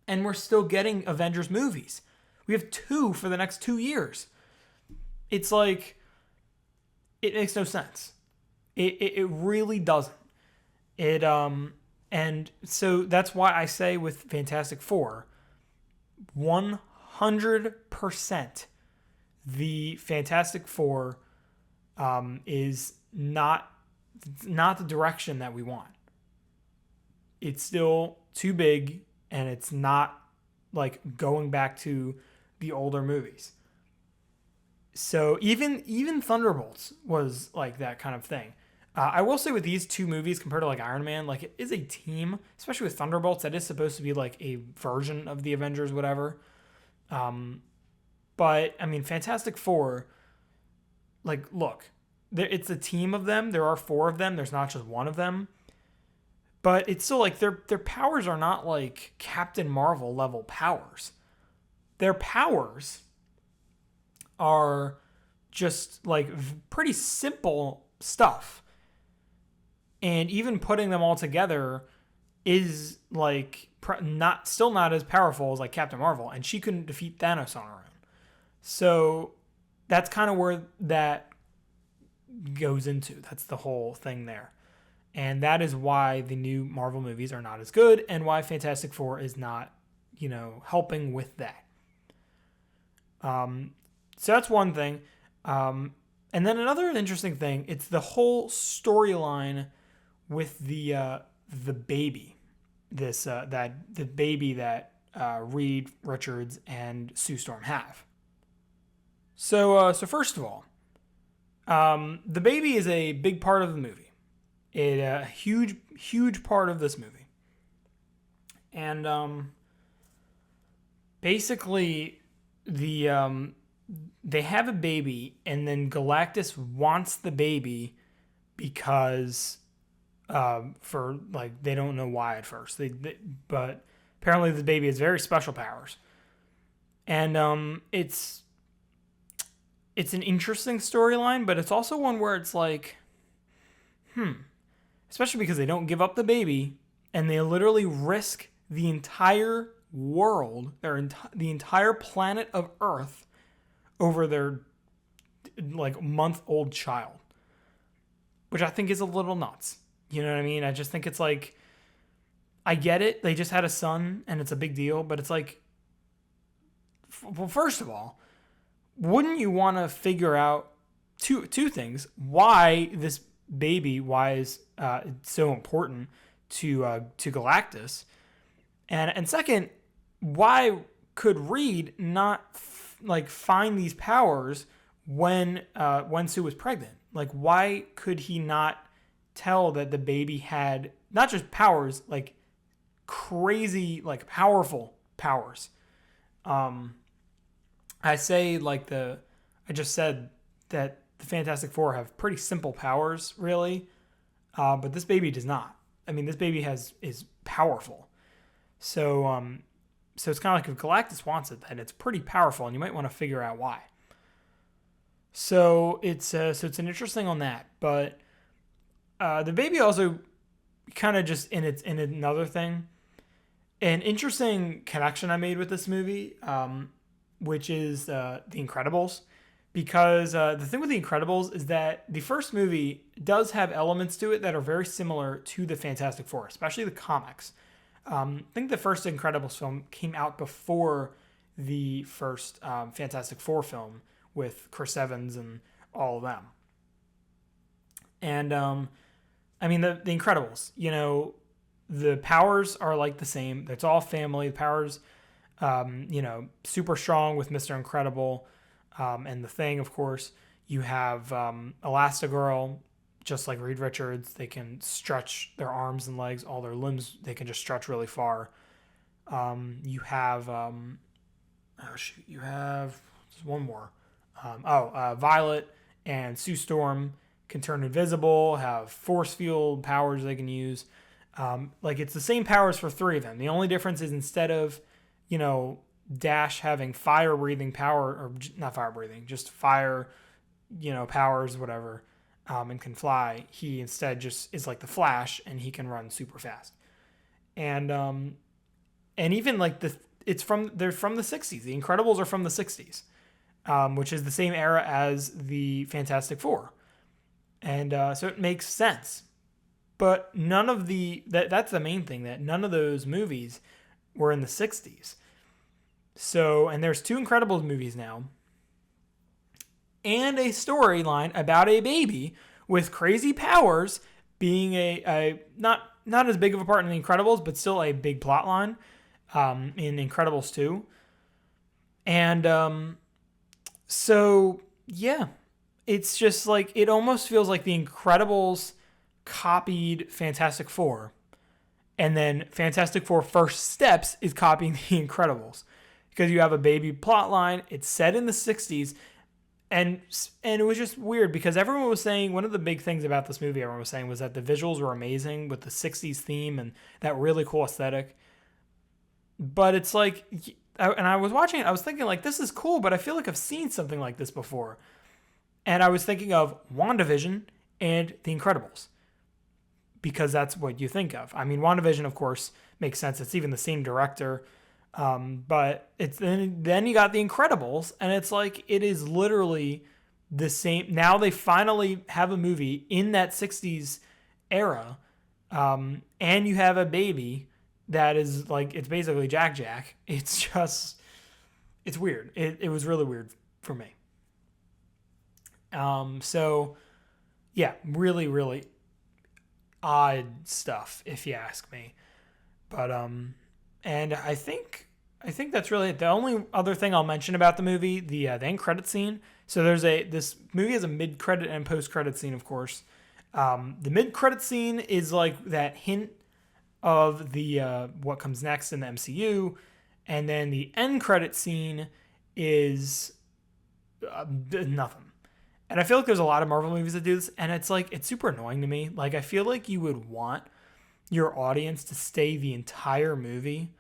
and we're still getting Avengers movies. We have 2 for the next 2 years. It's like, it makes no sense. It really doesn't. And so that's why I say with Fantastic Four, 100% the Fantastic Four is not the direction that we want. It's still too big, and it's not like going back to the older movies. So even Thunderbolts was like that kind of thing. I will say with these 2 movies compared to like Iron Man, like, it is a team, especially with Thunderbolts, that is supposed to be like a version of the Avengers, whatever. But I mean, Fantastic Four, like, look, it's a team of them. There are 4 of them. There's not just one of them. But it's still like their powers are not like Captain Marvel level powers. Their powers are just like pretty simple stuff. And even putting them all together is like still not as powerful as like Captain Marvel, and she couldn't defeat Thanos on her own. So that's kind of where that goes into. That's the whole thing there. And that is why the new Marvel movies are not as good, and why Fantastic Four is not, helping with that. So that's one thing. And then another interesting thing, it's the whole storyline with the baby, the baby that Reed Richards and Sue Storm have. So first of all, the baby is a big part of the movie. A huge part of this movie. And basically they have a baby, and then Galactus wants the baby because for like, they don't know why at first. But apparently the baby has very special powers. And it's an interesting storyline, but it's also one where it's like, especially because they don't give up the baby, and they literally risk the entire world, the entire planet of Earth, over their like month-old child, which I think is a little nuts. You know what I mean? I just think it's like, I get it. They just had a son, and it's a big deal, but it's like, well, first of all, wouldn't you want to figure out two things? Why this baby? Why is so important to Galactus? And second, why could Reed not find these powers when Sue was pregnant? Like, why could he not tell that the baby had not just powers, like crazy, like powerful powers? I just said that the Fantastic Four have pretty simple powers, really, but this baby does not. I mean, this baby is powerful. So it's kind of like if Galactus wants it, then it's pretty powerful, and you might want to figure out why. So it's an interesting on that, but the baby also kind of just in another thing, an interesting connection I made with this movie, which is The Incredibles, because the thing with The Incredibles is that the first movie does have elements to it that are very similar to the Fantastic Four, especially the comics. I think the first Incredibles film came out before the first Fantastic Four film with Chris Evans and all of them. And I mean, the Incredibles, you know, the powers are like the same. It's all family. The powers, super strong with Mr. Incredible and the Thing, of course. You have Elastigirl, just like Reed Richards. They can stretch their arms and legs, all their limbs. They can just stretch really far. You have, you have just one more. Violet and Sue Storm can turn invisible, have force field powers they can use. It's the same powers for three of them. The only difference is instead of, Dash having fire breathing power, or not fire breathing, just fire, powers, whatever, and can fly, he instead just is like the Flash, and he can run super fast. And even they're from the 60s. The Incredibles are from the 60s, which is the same era as the Fantastic Four. And so it makes sense. But none of that's the main thing, that none of those movies were in the 60s. So, and there's 2 Incredibles movies now, and a storyline about a baby with crazy powers being a not as big of a part in the Incredibles, but still a big plot line in Incredibles 2. And so, yeah, it's just like, it almost feels like the Incredibles copied Fantastic Four, and then Fantastic Four First Steps is copying the Incredibles, because you have a baby plot line. It's set in the 60s, and it was just weird because everyone was saying, one of the big things about this movie everyone was saying was that the visuals were amazing with the 60s theme and that really cool aesthetic. But it's like, and I was watching it, I was thinking like, this is cool, but I feel like I've seen something like this before. And I was thinking of WandaVision and The Incredibles, because that's what you think of. I mean, WandaVision, of course, makes sense. It's even the same director. But it's then you got The Incredibles, and it's like, it is literally the same. Now they finally have a movie in that 60s era, and you have a baby that is like, it's basically Jack. It's just, it's weird. It was really weird for me. So yeah, really, really odd stuff, if you ask me. But and I think that's really it. The only other thing I'll mention about the movie, the end credit scene. So this movie has a mid credit and post credit scene, of course. The mid credit scene is like that hint of the what comes next in the MCU, and then the end credit scene is nothing. And I feel like there's a lot of Marvel movies that do this, and it's like, it's super annoying to me. Like, I feel like you would want your audience to stay the entire movie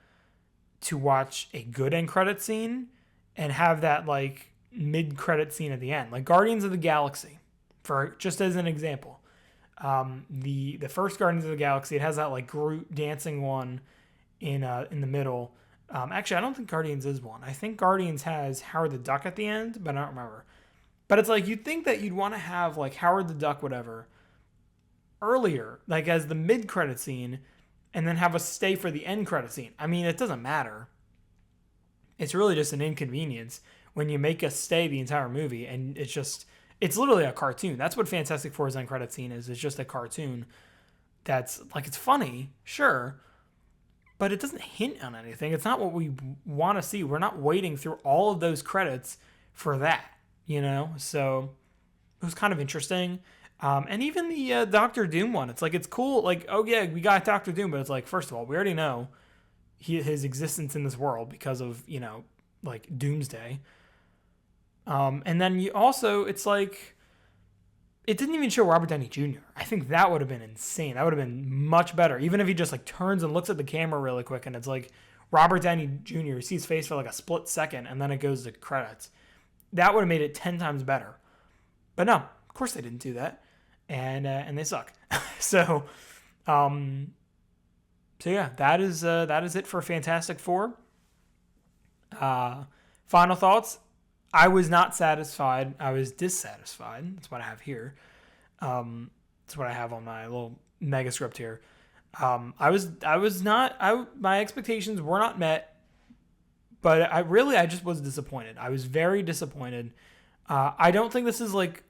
to watch a good end credit scene and have that like mid credit scene at the end, like Guardians of the Galaxy, for just as an example. The first Guardians of the Galaxy, it has that like Groot dancing one in the middle. Actually, I don't think Guardians is one. I think Guardians has Howard the Duck at the end, but I don't remember. But it's like you'd think that you'd want to have like Howard the Duck, whatever, earlier, like as the mid credit scene, and then have a stay for the end credit scene. I mean, it doesn't matter. It's really just an inconvenience when you make us stay the entire movie, and it's literally a cartoon. That's what Fantastic Four's end credit scene is. It's just a cartoon that's like, it's funny, sure, but it doesn't hint on anything. It's not what we want to see. We're not waiting through all of those credits for that, So it was kind of interesting. And even the Doctor Doom one, it's like, it's cool. Like, oh yeah, we got Doctor Doom, but it's like, first of all, we already know his existence in this world because of, like Doomsday. And then it's like, it didn't even show Robert Downey Jr. I think that would have been insane. That would have been much better. Even if he just like turns and looks at the camera really quick and it's like Robert Downey Jr., you see his face for like a split second and then it goes to credits. That would have made it 10 times better. But no, of course they didn't do that. And they suck. So yeah, that is it for Fantastic Four. Final thoughts. I was not satisfied. I was dissatisfied. That's what I have here. That's what I have on my little mega script here. My expectations were not met, but I just was disappointed. I was very disappointed. I don't think this is like,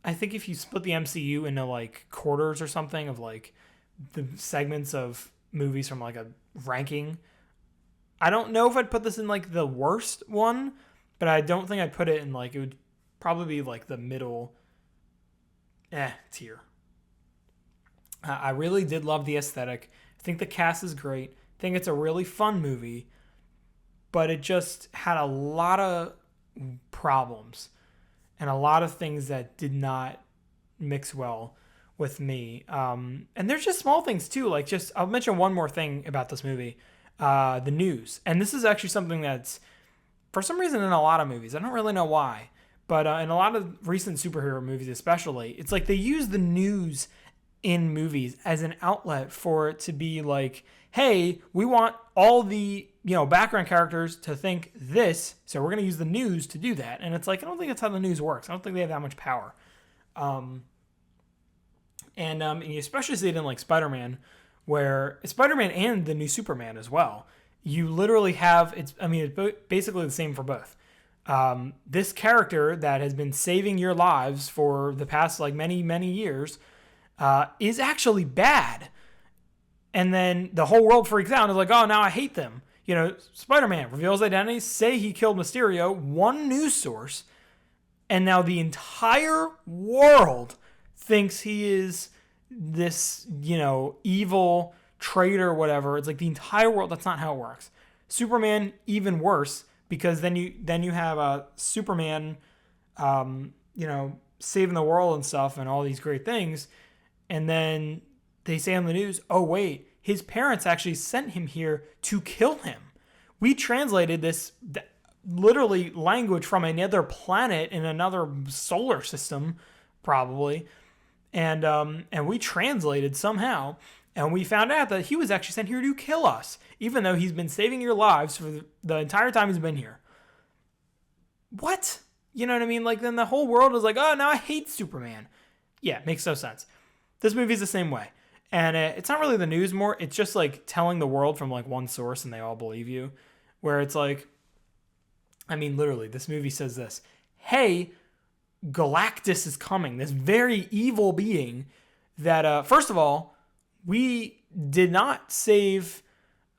I think if you split the MCU into like quarters or something of like the segments of movies from like a ranking, I don't know if I'd put this in like the worst one, but I don't think I'd put it in like, it would probably be like the middle tier. I really did love the aesthetic. I think the cast is great. I think it's a really fun movie, but it just had a lot of problems and a lot of things that did not mix well with me. And there's just small things too. Like I'll mention one more thing about this movie. The news. And this is actually something that's, for some reason, in a lot of movies, I don't really know why, but in a lot of recent superhero movies especially, it's like they use the news in movies as an outlet for it to be like, hey, we want all the background characters to think this, so we're going to use the news to do that. And it's like, I don't think that's how the news works. I don't think they have that much power. And you especially see it in like Spider-Man, where Spider-Man and the new Superman as well, you literally have, it's basically the same for both. This character that has been saving your lives for the past like many, many years is actually bad. And then the whole world freaks out and is like, oh, now I hate them. Spider-Man reveals identity, say he killed Mysterio, one news source, and now the entire world thinks he is this, evil traitor, whatever. It's like the entire world. That's not how it works. Superman, even worse, because then you have Superman, saving the world and stuff and all these great things, and then they say on the news, oh wait, his parents actually sent him here to kill him. We translated this literally language from another planet in another solar system, probably, and we translated somehow. And we found out that he was actually sent here to kill us, even though he's been saving your lives for the entire time he's been here. What? You know what I mean? Like, then the whole world is like, oh, now I hate Superman. Yeah, makes no sense. This movie's the same way. And it's not really the news more. It's just like telling the world from like one source and they all believe you. Where it's like, literally, this movie says this. Hey, Galactus is coming. This very evil being that, first of all, we did not save,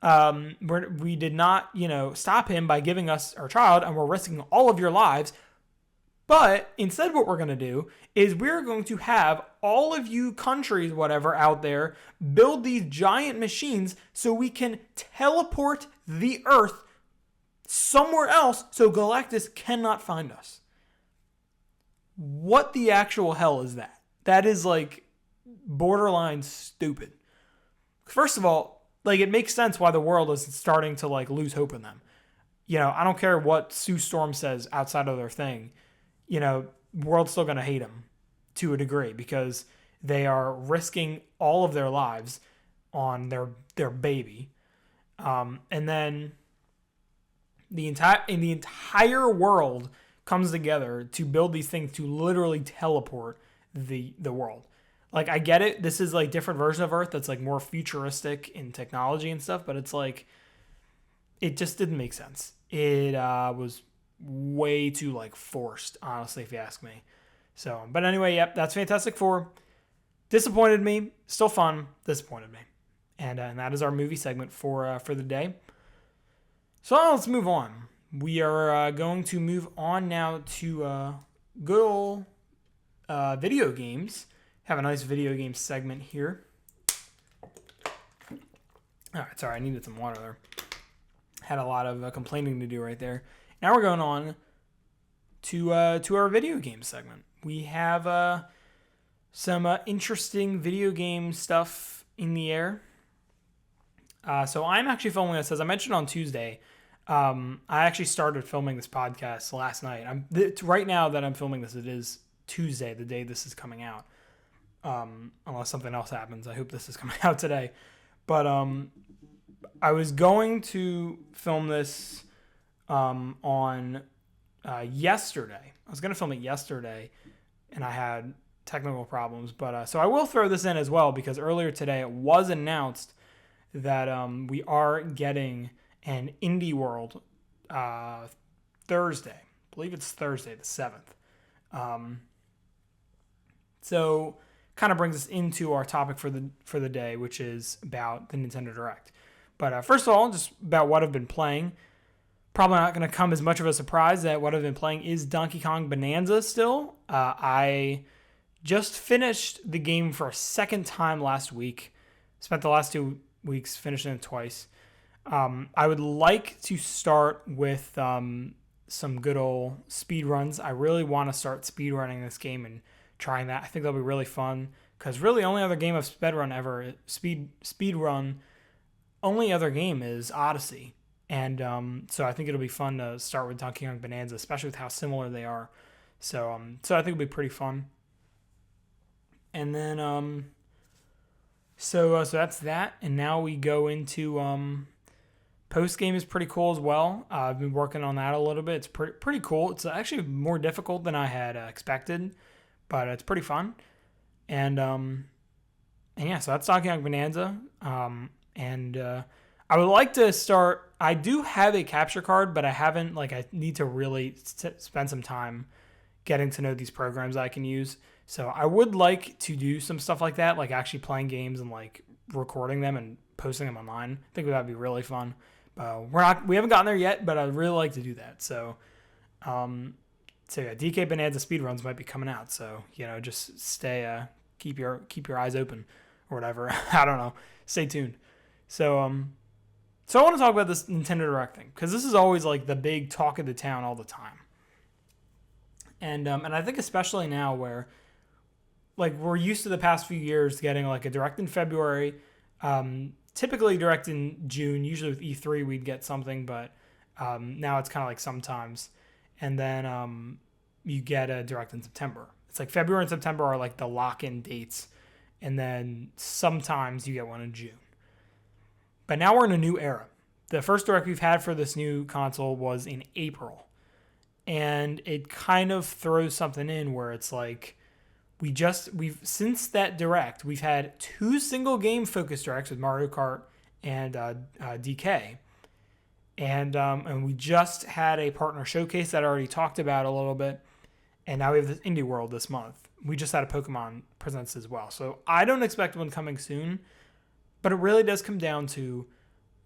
we did not, stop him by giving us our child, and we're risking all of your lives. But instead what we're going to do is we're going to have all of you countries, whatever, out there build these giant machines so we can teleport the Earth somewhere else so Galactus cannot find us. What the actual hell is that? That is like borderline stupid. First of all, like, it makes sense why the world is starting to like lose hope in them. I don't care what Sue Storm says outside of their thing. World's still going to hate them to a degree because they are risking all of their lives on their baby. And then the entire world comes together to build these things to literally teleport the world. Like, I get it. This is like different version of Earth that's like more futuristic in technology and stuff, but it's like, it just didn't make sense. It was way too like forced, honestly, if you ask me. So, but anyway, yep, that's Fantastic Four. Disappointed me. Still fun. Disappointed me. And that is our movie segment for the day. So let's move on. We are going to move on now to good old video games. Have a nice video game segment here. All right, sorry, I needed some water there. Had a lot of complaining to do right there. Now we're going on to our video game segment. We have some interesting video game stuff in the air. So I'm actually filming this, as I mentioned on Tuesday. I actually started filming this podcast last night. Right now that I'm filming this, it is Tuesday, the day this is coming out. Unless something else happens. I hope this is coming out today. But I was going to film this on yesterday. I was going to film it yesterday, and I had technical problems. But so I will throw this in as well, because earlier today it was announced that we are getting an Indie World Thursday. I believe it's Thursday the 7th. So kind of brings us into our topic for the day, which is about the Nintendo Direct. But first of all, just about what I've been playing. Probably not going to come as much of a surprise that what I've been playing is Donkey Kong Bonanza still. I just finished the game for a second time last week. Spent the last 2 weeks finishing it twice. I would like to start with some good old speed runs. I really want to start speed running this game and trying that. I think that'll be really fun, because really only other game of speed run only other game is Odyssey. And so I think it'll be fun to start with Donkey Kong Bonanza, especially with how similar they are. So I think it'll be pretty fun. And then so that's that. And now we go into post game is pretty cool as well. I've been working on that a little bit. It's pretty cool. It's actually more difficult than I had expected, but it's pretty fun. And yeah, so that's Donkey Kong Bonanza. And I would like to start. I do have a capture card, but I haven't. I need to really spend some time getting to know these programs I can use. So I would like to do some stuff like that, like actually playing games and like recording them and posting them online. I think that would be really fun. We haven't gotten there yet, but I'd really like to do that. So yeah, DK Bonanza speedruns might be coming out. So just stay, keep your eyes open or whatever. I don't know. Stay tuned. So I want to talk about this Nintendo Direct thing, because this is always like the big talk of the town all the time. And I think especially now where we're used to the past few years getting like a Direct in February, typically Direct in June, usually with E3 we'd get something, but now it's kind of like sometimes. And then you get a Direct in September. It's like February and September are like the lock-in dates, and then sometimes you get one in June. But now we're in a new era. The first Direct we've had for this new console was in April. And it kind of throws something in where it's like, since that Direct, we've had 2 single game focused Directs with Mario Kart and DK. And we just had a partner showcase that I already talked about a little bit. And now we have this Indie World this month. We just had a Pokemon Presents as well. So I don't expect one coming soon. But it really does come down to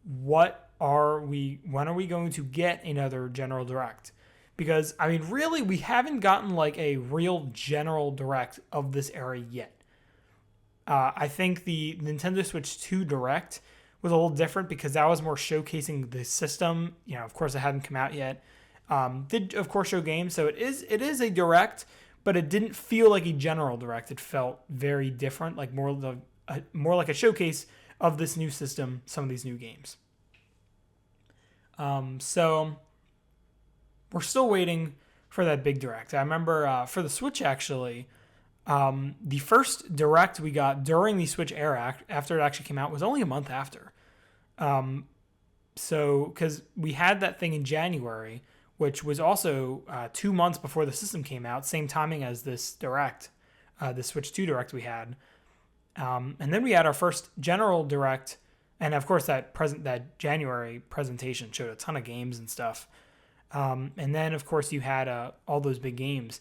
when are we going to get another General Direct? Because, I mean, really, we haven't gotten like a real General Direct of this era yet. I think the Nintendo Switch 2 Direct was a little different because that was more showcasing the system. Of course, it hadn't come out yet. Did, of course, show games. So it is a Direct, but it didn't feel like a General Direct. It felt very different, like more like a showcase of this new system, some of these new games. So we're still waiting for that big direct. I remember for the Switch, actually, the first direct we got during the Switch era, after it actually came out, was only a month after. So, because we had that thing in January, which was also 2 months before the system came out, same timing as this direct, the Switch 2 direct we had. And then we had our first general direct, and of course that January presentation showed a ton of games and stuff. And then of course you had all those big games.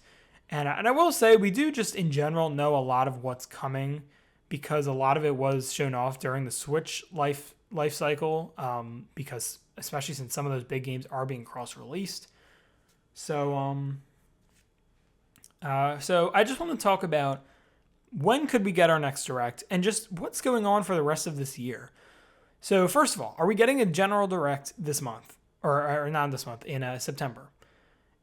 And I will say we do just in general know a lot of what's coming, because a lot of it was shown off during the Switch life cycle, because especially since some of those big games are being cross-released. So so I just want to talk about when could we get our next direct and just what's going on for the rest of this year. So first of all, are we getting a general direct this month, or not this month, in September?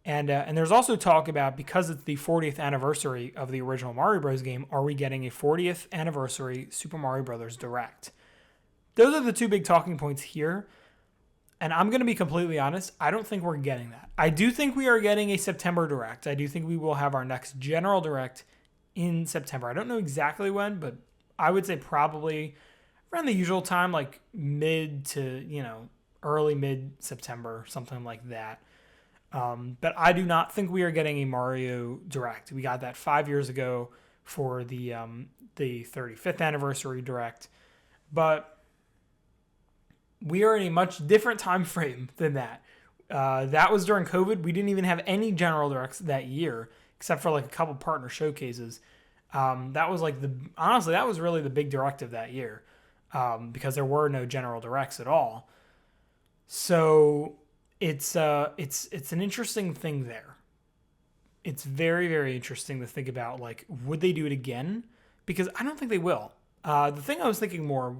And there's also talk about, because it's the 40th anniversary of the original Mario Bros. Game, are we getting a 40th anniversary Super Mario Bros. Direct? Those are the two big talking points here. And I'm going to be completely honest, I don't think we're getting that. I do think we are getting a September direct. I do think we will have our next general direct in September. I don't know exactly when, but I would say probably around the usual time, like mid to, early mid-September, something like that. But I do not think we are getting a Mario direct. We got that 5 years ago for the 35th anniversary direct, but we are in a much different time frame than that. That was during COVID. We didn't even have any general directs that year, except for like a couple partner showcases. That was honestly, that was really the big direct of that year, because there were no general directs at all. So it's an interesting thing there. It's very, very interesting to think about, like, would they do it again? Because I don't think they will. The thing I was thinking more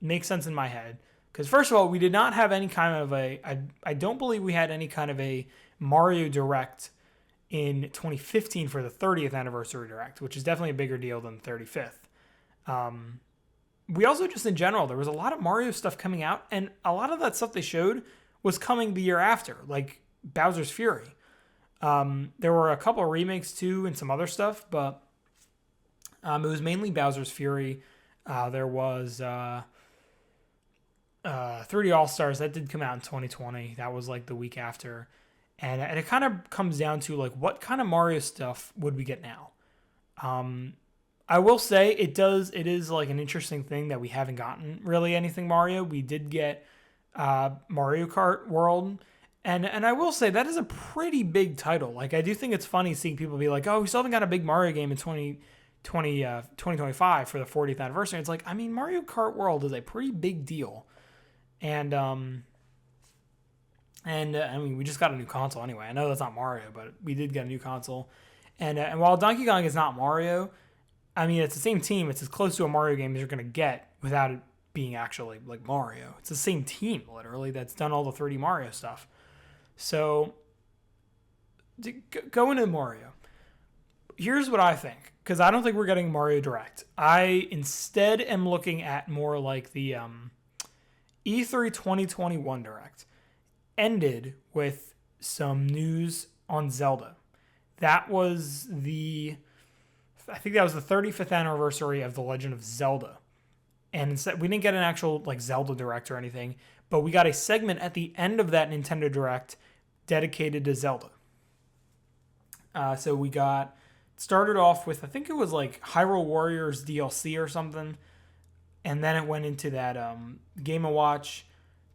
makes sense in my head, because first of all, we did not have any kind of I don't believe we had any kind of a Mario Direct in 2015 for the 30th anniversary Direct, which is definitely a bigger deal than the 35th. We also, just in general, there was a lot of Mario stuff coming out, and a lot of that stuff they showed was coming the year after, like Bowser's Fury. There were a couple of remakes too and some other stuff, but it was mainly Bowser's Fury. There was 3D All-Stars that did come out in 2020. That was like the week after. And it kind of comes down to, like, what kind of Mario stuff would we get now? I will say it is like an interesting thing that we haven't gotten really anything Mario. We did get Mario Kart World, and I will say that is a pretty big title. Like, I do think it's funny seeing people be like, oh, we still haven't got a big Mario game in 2025 for the 40th anniversary. It's like, I mean, Mario Kart World is a pretty big deal, and I mean, we just got a new console anyway. I know that's not Mario, but we did get a new console, and while Donkey Kong is not Mario, I mean, it's the same team. It's as close to a Mario game as you're going to get without it being actually like Mario. It's the same team, literally, that's done all the 3D Mario stuff. So, going into Mario, here's what I think, because I don't think we're getting Mario Direct. I instead am looking at more like the E3 2021 Direct. Ended with some news on Zelda. That was I think that was the 35th anniversary of The Legend of Zelda. And instead, we didn't get an actual like Zelda Direct or anything, but we got a segment at the end of that Nintendo Direct dedicated to Zelda. So we started off with, I think it was like Hyrule Warriors DLC or something, and then it went into that Game & Watch,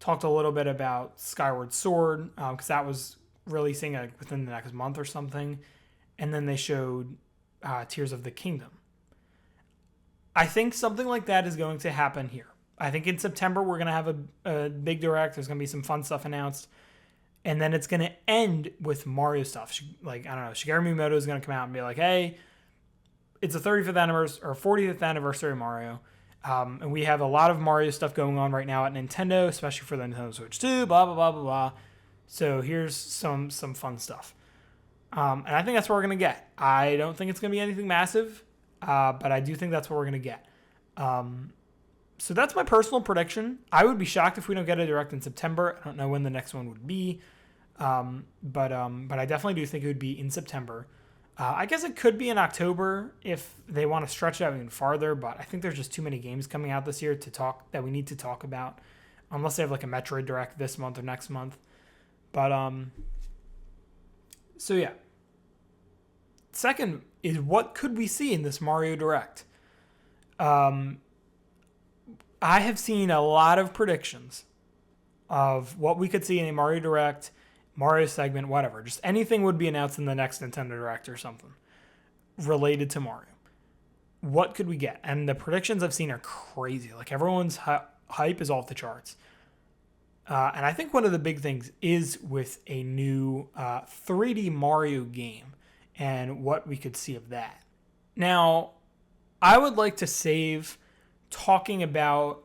talked a little bit about Skyward Sword, because that was releasing within the next month or something, and then they showed Tears of the Kingdom. I think something like that is going to happen here. I think in September we're going to have a big direct. There's going to be some fun stuff announced. And then it's going to end with Mario stuff. Like, I don't know, Shigeru Miyamoto is going to come out and be like, hey, it's the 35th anniversary or 40th anniversary of Mario. And we have a lot of Mario stuff going on right now at Nintendo, especially for the Nintendo Switch 2, blah, blah, blah, blah, blah. So here's some fun stuff. And I think that's what we're going to get. I don't think it's going to be anything massive, but I do think that's what we're going to get. So that's my personal prediction. I would be shocked if we don't get a direct in September. I don't know when the next one would be, but I definitely do think it would be in September. I guess it could be in October if they want to stretch it out even farther, but I think there's just too many games coming out this year that we need to talk about, unless they have like a Metroid Direct this month or next month. But so yeah. Second is, what could we see in this Mario Direct? I have seen a lot of predictions of what we could see in a Mario Direct, Mario segment, whatever. Just anything would be announced in the next Nintendo Direct or something related to Mario. What could we get? And the predictions I've seen are crazy. Like, everyone's hype is off the charts. And I think one of the big things is with a new 3D Mario game and what we could see of that. Now, I would like to save talking about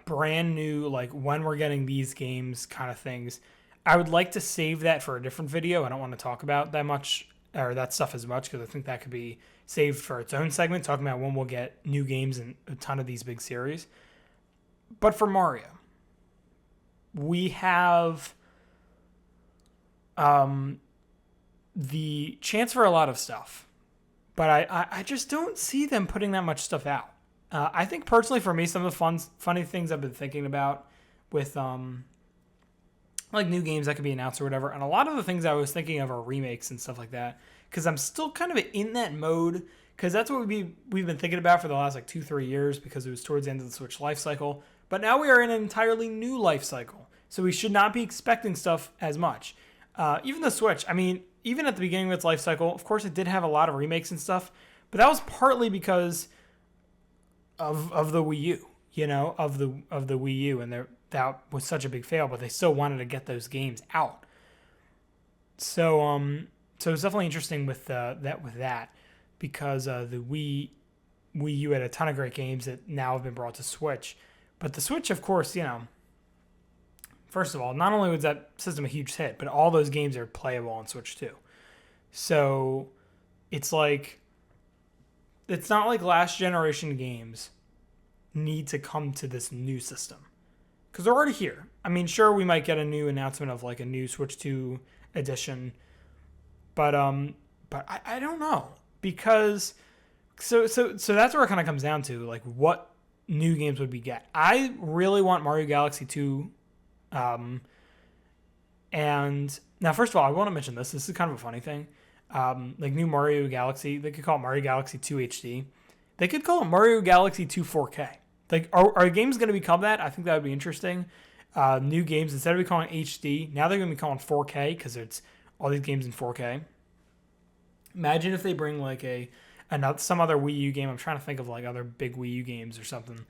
brand new, like when we're getting these games kind of things. I would like to save that for a different video. I don't want to talk about that much or that stuff as much because I think that could be saved for its own segment, talking about when we'll get new games and a ton of these big series. But for Mario, we have the chance for a lot of stuff, but I just don't see them putting that much stuff out. I think personally for me, some of the funny things I've been thinking about with like new games that could be announced or whatever, and a lot of the things I was thinking of are remakes and stuff like that, because I'm still kind of in that mode, because that's what we've been thinking about for the last like 2-3 years, because it was towards the end of the Switch life cycle. But now we are in an entirely new life cycle, so we should not be expecting stuff as much. Even the Switch, I mean, even at the beginning of its life cycle, of course it did have a lot of remakes and stuff, but that was partly because of the Wii U, of the Wii U, and that was such a big fail, but they still wanted to get those games out. So it's definitely interesting with that because the Wii U had a ton of great games that now have been brought to Switch, but the Switch, of course, first of all, not only was that system a huge hit, but all those games are playable on Switch too. So it's not like last generation games need to come to this new system, because they're already here. I mean, sure, we might get a new announcement of like a new Switch 2 edition, but I don't know, because so that's where it kind of comes down to, like, what new games would we get. I really want Mario Galaxy 2, and now first of all, I want to mention this is kind of a funny thing. Like new Mario Galaxy, they could call it Mario Galaxy 2 HD. They could call it Mario Galaxy 2 4K. Like, are games going to become that? I think that would be interesting. New games, instead of calling HD, now they're going to be calling 4K because it's all these games in 4K. Imagine if they bring like some other Wii U game. I'm trying to think of like other big Wii U games or something.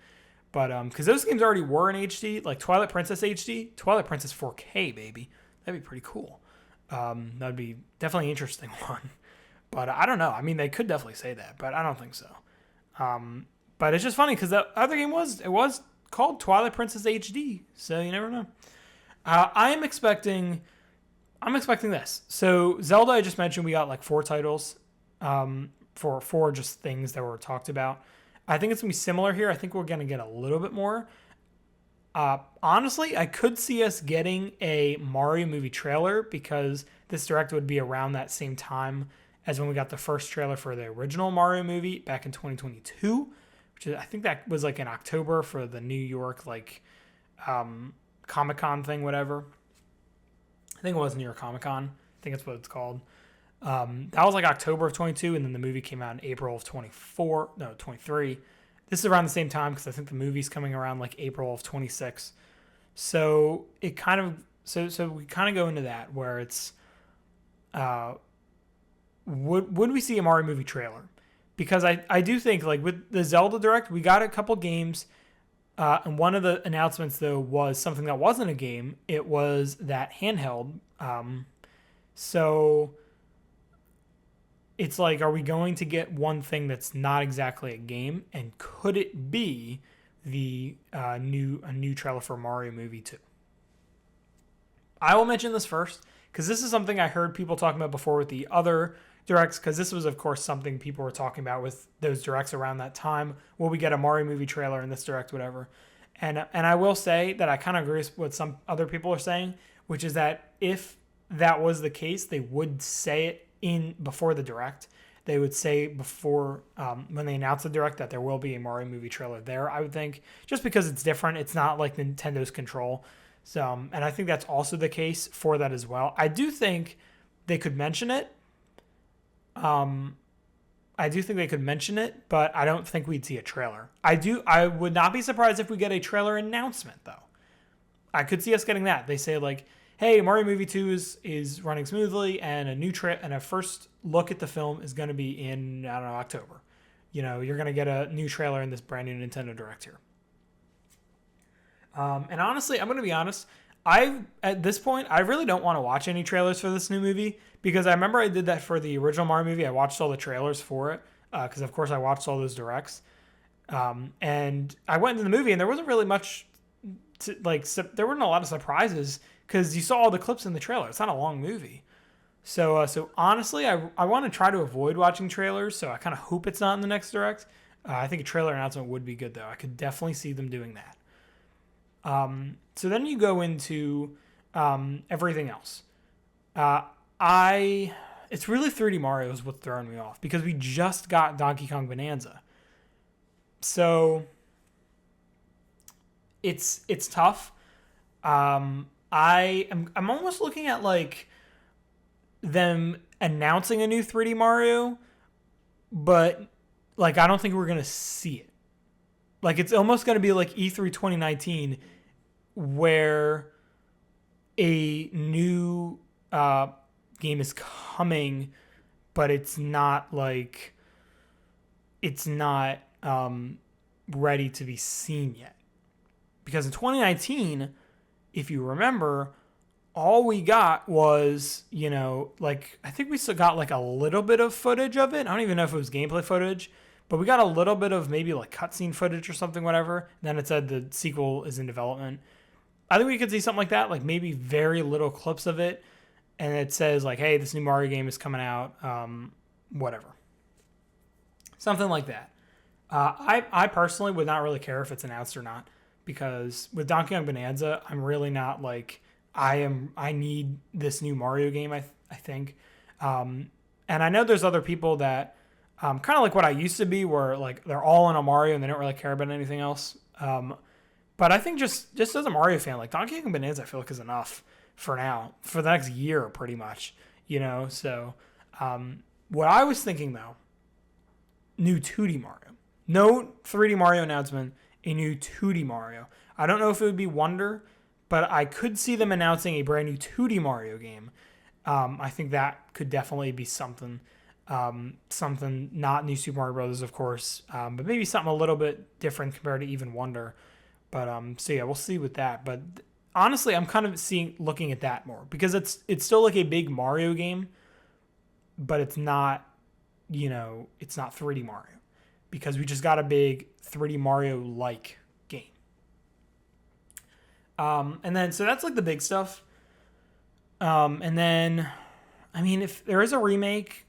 But because those games already were in HD, like Twilight Princess HD, Twilight Princess 4K, baby. That'd be pretty cool. That'd be definitely an interesting one. But I don't know. I mean, they could definitely say that, but I don't think so. But it's just funny because the other game was called Twilight Princess HD, so you never know. I'm expecting this. So Zelda, I just mentioned, we got like 4 titles for 4 just things that were talked about. I think it's gonna be similar here. I think we're gonna get a little bit more. Honestly, I could see us getting a Mario movie trailer, because this direct would be around that same time as when we got the first trailer for the original Mario movie back in 2022, which is, I think that was like in October for the New York Comic-Con thing, whatever. I think it was New York Comic-Con. I think that's what it's called. That was like October of 22, and then the movie came out in April of 23. This is around the same time, because I think the movie's coming around like April of 26. So it kind of so we kind of go into that where it's would we see a Mario movie trailer? Because I do think, like with the Zelda Direct, we got a couple games, and one of the announcements though was something that wasn't a game. It was that handheld. So it's like, are we going to get one thing that's not exactly a game, and could it be the new trailer for Mario Movie 2? I will mention this first, because this is something I heard people talking about before with the other directs, because this was, of course, something people were talking about with those directs around that time. Will we get a Mario movie trailer in this direct, whatever? And I will say that I kind of agree with what some other people are saying, which is that if that was the case, they would say it in before the direct. They would say before when they announce the direct that there will be a Mario movie trailer there, I would think, just because it's different. It's not like Nintendo's Control. So, and I think that's also the case for that as well. I do think they could mention it. I do think they could mention it, but I don't think we'd see a trailer. I would not be surprised if we get a trailer announcement, though. I could see us getting that. They say, like, hey, Mario Movie 2 is running smoothly, and a first look at the film is going to be in, I don't know, October. You know, you're going to get a new trailer in this brand new Nintendo Direct here. And honestly, I'm going to be honest, at this point, I really don't want to watch any trailers for this new movie, because I remember I did that for the original Mario movie. I watched all the trailers for it, because of course I watched all those directs. And I went into the movie, and there wasn't really much there weren't a lot of surprises, because you saw all the clips in the trailer. It's not a long movie. So honestly, I want to try to avoid watching trailers, so I kind of hope it's not in the next direct. I think a trailer announcement would be good, though. I could definitely see them doing that. So then you go into everything else. It's really 3D Mario is what's throwing me off, because we just got Donkey Kong Bonanza. So it's tough. I'm almost looking at like them announcing a new 3D Mario, but like I don't think we're gonna see it. Like it's almost gonna be like E3 2019, where a new game is coming, but it's not ready to be seen yet. Because in 2019, if you remember, all we got was, I think we still got like a little bit of footage of it. I don't even know if it was gameplay footage, but we got a little bit of maybe like cutscene footage or something, whatever. And then it said the sequel is in development. I think we could see something like that, like maybe very little clips of it. And it says like, hey, this new Mario game is coming out, whatever. Something like that. I personally would not really care if it's announced or not, because with Donkey Kong Bonanza, I'm really not like, I need this new Mario game, I think. And I know there's other people that, kind of like what I used to be, where like they're all in a Mario and they don't really care about anything else. But I think just as a Mario fan, like Donkey Kong Bonanza, I feel like is enough for now, for the next year, pretty much, So, what I was thinking though, new 2D Mario, no 3D Mario announcement, a new 2D Mario. I don't know if it would be Wonder, but I could see them announcing a brand new 2D Mario game. I think that could definitely be something. Something not New Super Mario Brothers, of course, but maybe something a little bit different compared to even Wonder. But so yeah, we'll see with that. But honestly, I'm kind of looking at that more, because it's still like a big Mario game, but it's not, it's not 3D Mario, because we just got a big 3D Mario like game. And then so that's like the big stuff. And then, I mean, if there is a remake,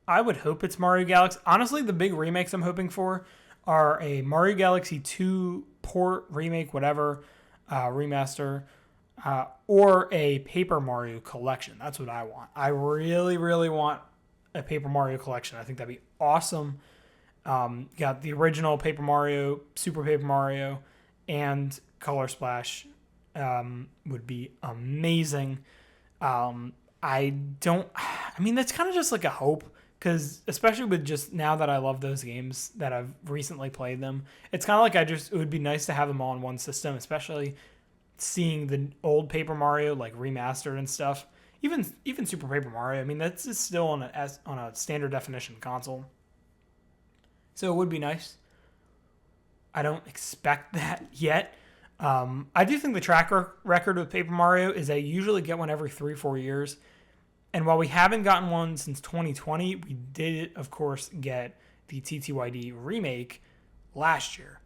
I would hope it's Mario Galaxy. Honestly, the big remakes I'm hoping for are a Mario Galaxy 2 port, remake, whatever, remaster, or a Paper Mario collection. That's what I want. I really, really want a Paper Mario collection. I think that'd be awesome. Got the original Paper Mario, Super Paper Mario, and Color Splash would be amazing. That's kind of just like a hope, because especially with just now that I love those games that I've recently played them, it's kind of like it would be nice to have them all in one system, especially seeing the old Paper Mario like remastered and stuff. Even Super Paper Mario, I mean, that's still on a standard definition console. So it would be nice. I don't expect that yet. I do think the track record with Paper Mario is they usually get one every 3-4 years. And while we haven't gotten one since 2020, we did, of course, get the TTYD remake last year.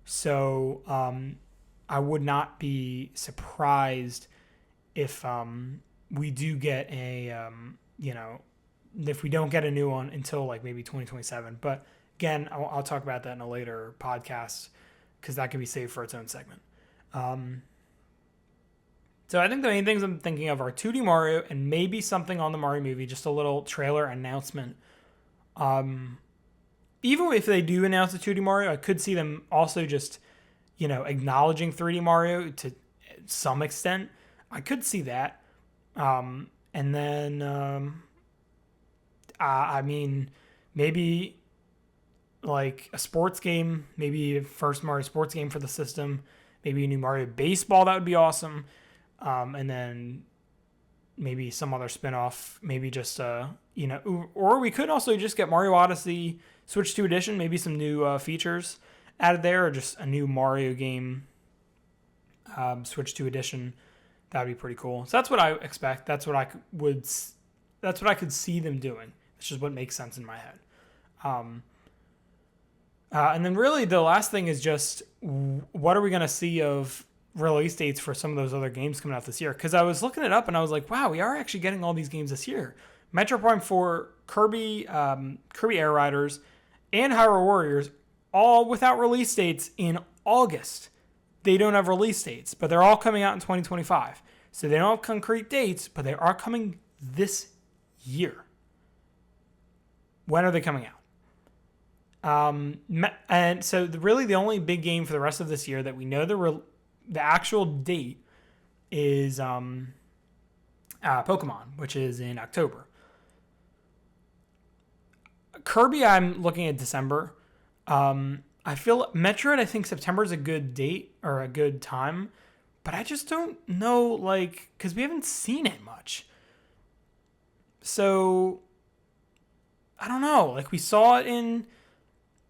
So I would not be surprised if we do get a, if we don't get a new one until like maybe 2027. But again, I'll talk about that in a later podcast because that can be saved for its own segment. So I think the main things I'm thinking of are 2D Mario and maybe something on the Mario movie, just a little trailer announcement. Even if they do announce a 2D Mario, I could see them also just, acknowledging 3D Mario to some extent. I could see that. And then, maybe like a sports game, maybe a first Mario sports game for the system, maybe a new Mario Baseball, that would be awesome. And then maybe some other spinoff, maybe just, or we could also just get Mario Odyssey Switch 2 Edition, maybe some new features added there, or just a new Mario game Switch 2 Edition. That would be pretty cool. So that's what I expect. That's what I could see them doing. It's just what makes sense in my head. And then really the last thing is just what are we going to see of release dates for some of those other games coming out this year? Because I was looking it up and I was like, wow, we are actually getting all these games this year. Metroid Prime 4, Kirby Air Riders, and Hyrule Warriors, all without release dates in August. They don't have release dates, but they're all coming out in 2025. So they don't have concrete dates, but they are coming this year. When are they coming out? And so really the only big game for the rest of this year that we know the actual date is Pokemon, which is in October. Kirby, I'm looking at December. I feel Metroid, I think September is a good date or a good time, but I just don't know, because we haven't seen it much. So, I don't know. We saw it in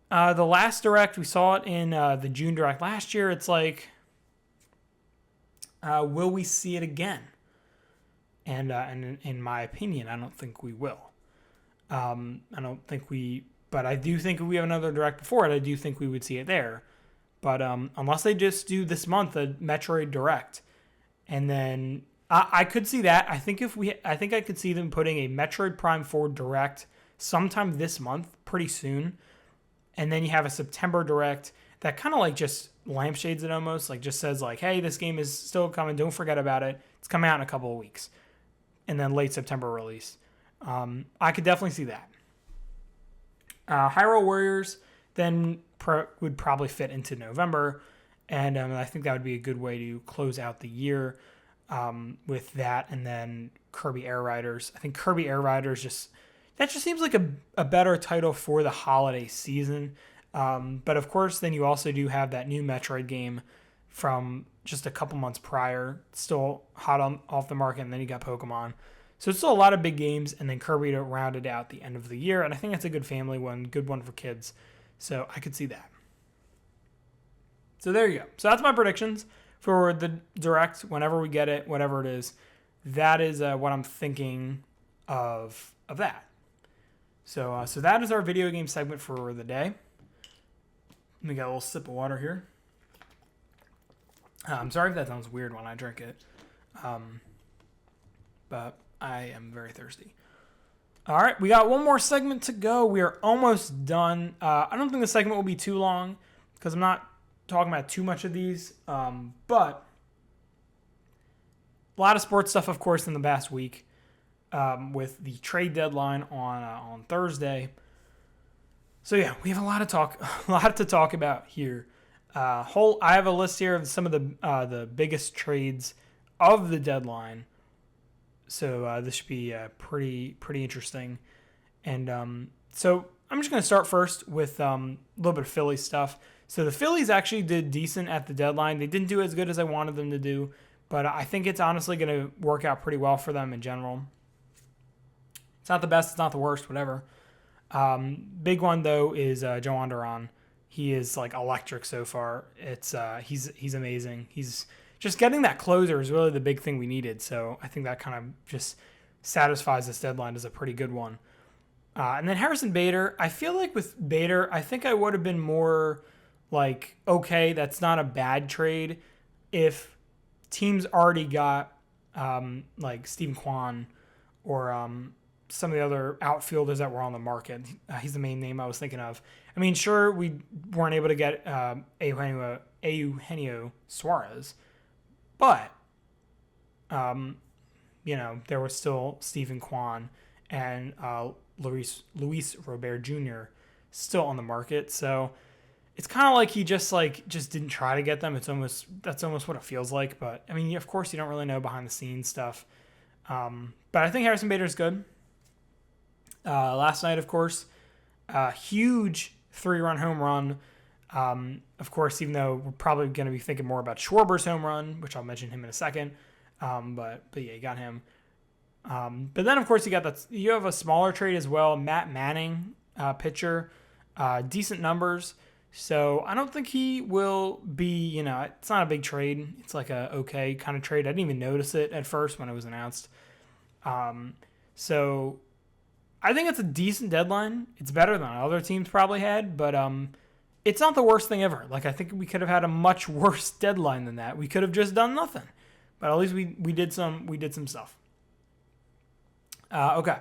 the last Direct. We saw it in the June Direct last year. It's will we see it again? And in my opinion, I don't think we will. But I do think if we have another Direct before it, I do think we would see it there. But unless they just do this month a Metroid Direct, and then I could see that. I think I could see them putting a Metroid Prime 4 Direct sometime this month, pretty soon, and then you have a September Direct that kind of just lampshades it almost, just says hey, this game is still coming, don't forget about it. It's coming out in a couple of weeks, and then late September release. I could definitely see that. Hyrule Warriors then would probably fit into November, and I think that would be a good way to close out the year with that, and then Kirby Air Riders. I think Kirby Air Riders just seems like a better title for the holiday season. But of course, then you also do have that new Metroid game from just a couple months prior, still hot off the market, and then you got Pokemon. So it's still a lot of big games, and then Kirby to round it out the end of the year, and I think that's a good family one, good one for kids. So I could see that. So there you go. So that's my predictions for the Direct, whenever we get it, whatever it is. That is what I'm thinking of that. So that is our video game segment for the day. Let me get a little sip of water here. I'm sorry if that sounds weird when I drink it. But I am very thirsty. All right, we got one more segment to go. We are almost done. I don't think the segment will be too long because I'm not talking about too much of these. But a lot of sports stuff, of course, in the past week with the trade deadline on Thursday. So yeah, we have a lot to talk about here. I have a list here of some of the biggest trades of the deadline. So this should be pretty interesting. And so I'm just going to start first with a little bit of Phillies stuff. So the Phillies actually did decent at the deadline. They didn't do as good as I wanted them to do, but I think it's honestly going to work out pretty well for them in general. It's not the best, it's not the worst, whatever. Big one though is Joan Duran. He is electric so far. It's he's amazing. He's just getting that closer is really the big thing we needed. So I think that kind of just satisfies this deadline as a pretty good one. And then Harrison Bader, I feel like with Bader, I think I would have been more okay, that's not a bad trade if teams already got Stephen Kwan or some of the other outfielders that were on the market. He's the main name I was thinking of. I mean, sure, we weren't able to get Eugenio Suarez, but there was still Stephen Kwan and Luis Robert Jr. still on the market. So it's kind of like he just didn't try to get them. That's almost what it feels like. But I mean, of course, you don't really know behind the scenes stuff. But I think Harrison Bader's good. Last night, of course, huge 3-run home run. Of course, even though we're probably going to be thinking more about Schwarber's home run, which I'll mention him in a second. But yeah, you got him. But then, of course, you have a smaller trade as well. Matt Manning, pitcher, decent numbers. So I don't think he will be, it's not a big trade. It's like a okay kind of trade. I didn't even notice it at first when it was announced. So I think it's a decent deadline. It's better than other teams probably had, but it's not the worst thing ever. Like, I think we could have had a much worse deadline than that. We could have just done nothing. But at least we did some stuff. Okay.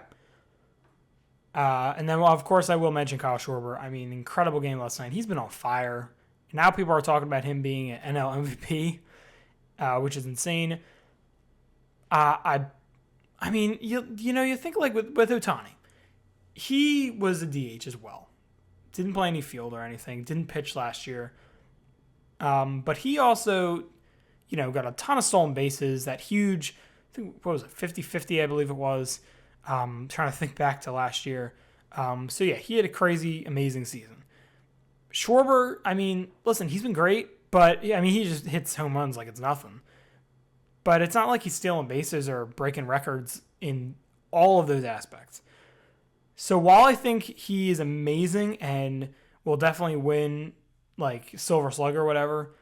And then, well, of course, I will mention Kyle Schwarber. I mean, incredible game last night. He's been on fire. Now people are talking about him being an NL MVP, which is insane. I mean, you think like with Ohtani, he was a DH as well. Didn't play any field or anything. Didn't pitch last year. But he also, got a ton of stolen bases. That huge, I think, what was it, 50-50, I believe it was. Trying to think back to last year. So yeah, he had a crazy, amazing season. Schwarber, I mean, listen, he's been great, but I mean, he just hits home runs like it's nothing. But it's not like he's stealing bases or breaking records in all of those aspects. So while I think he is amazing and will definitely win like Silver Slugger or whatever,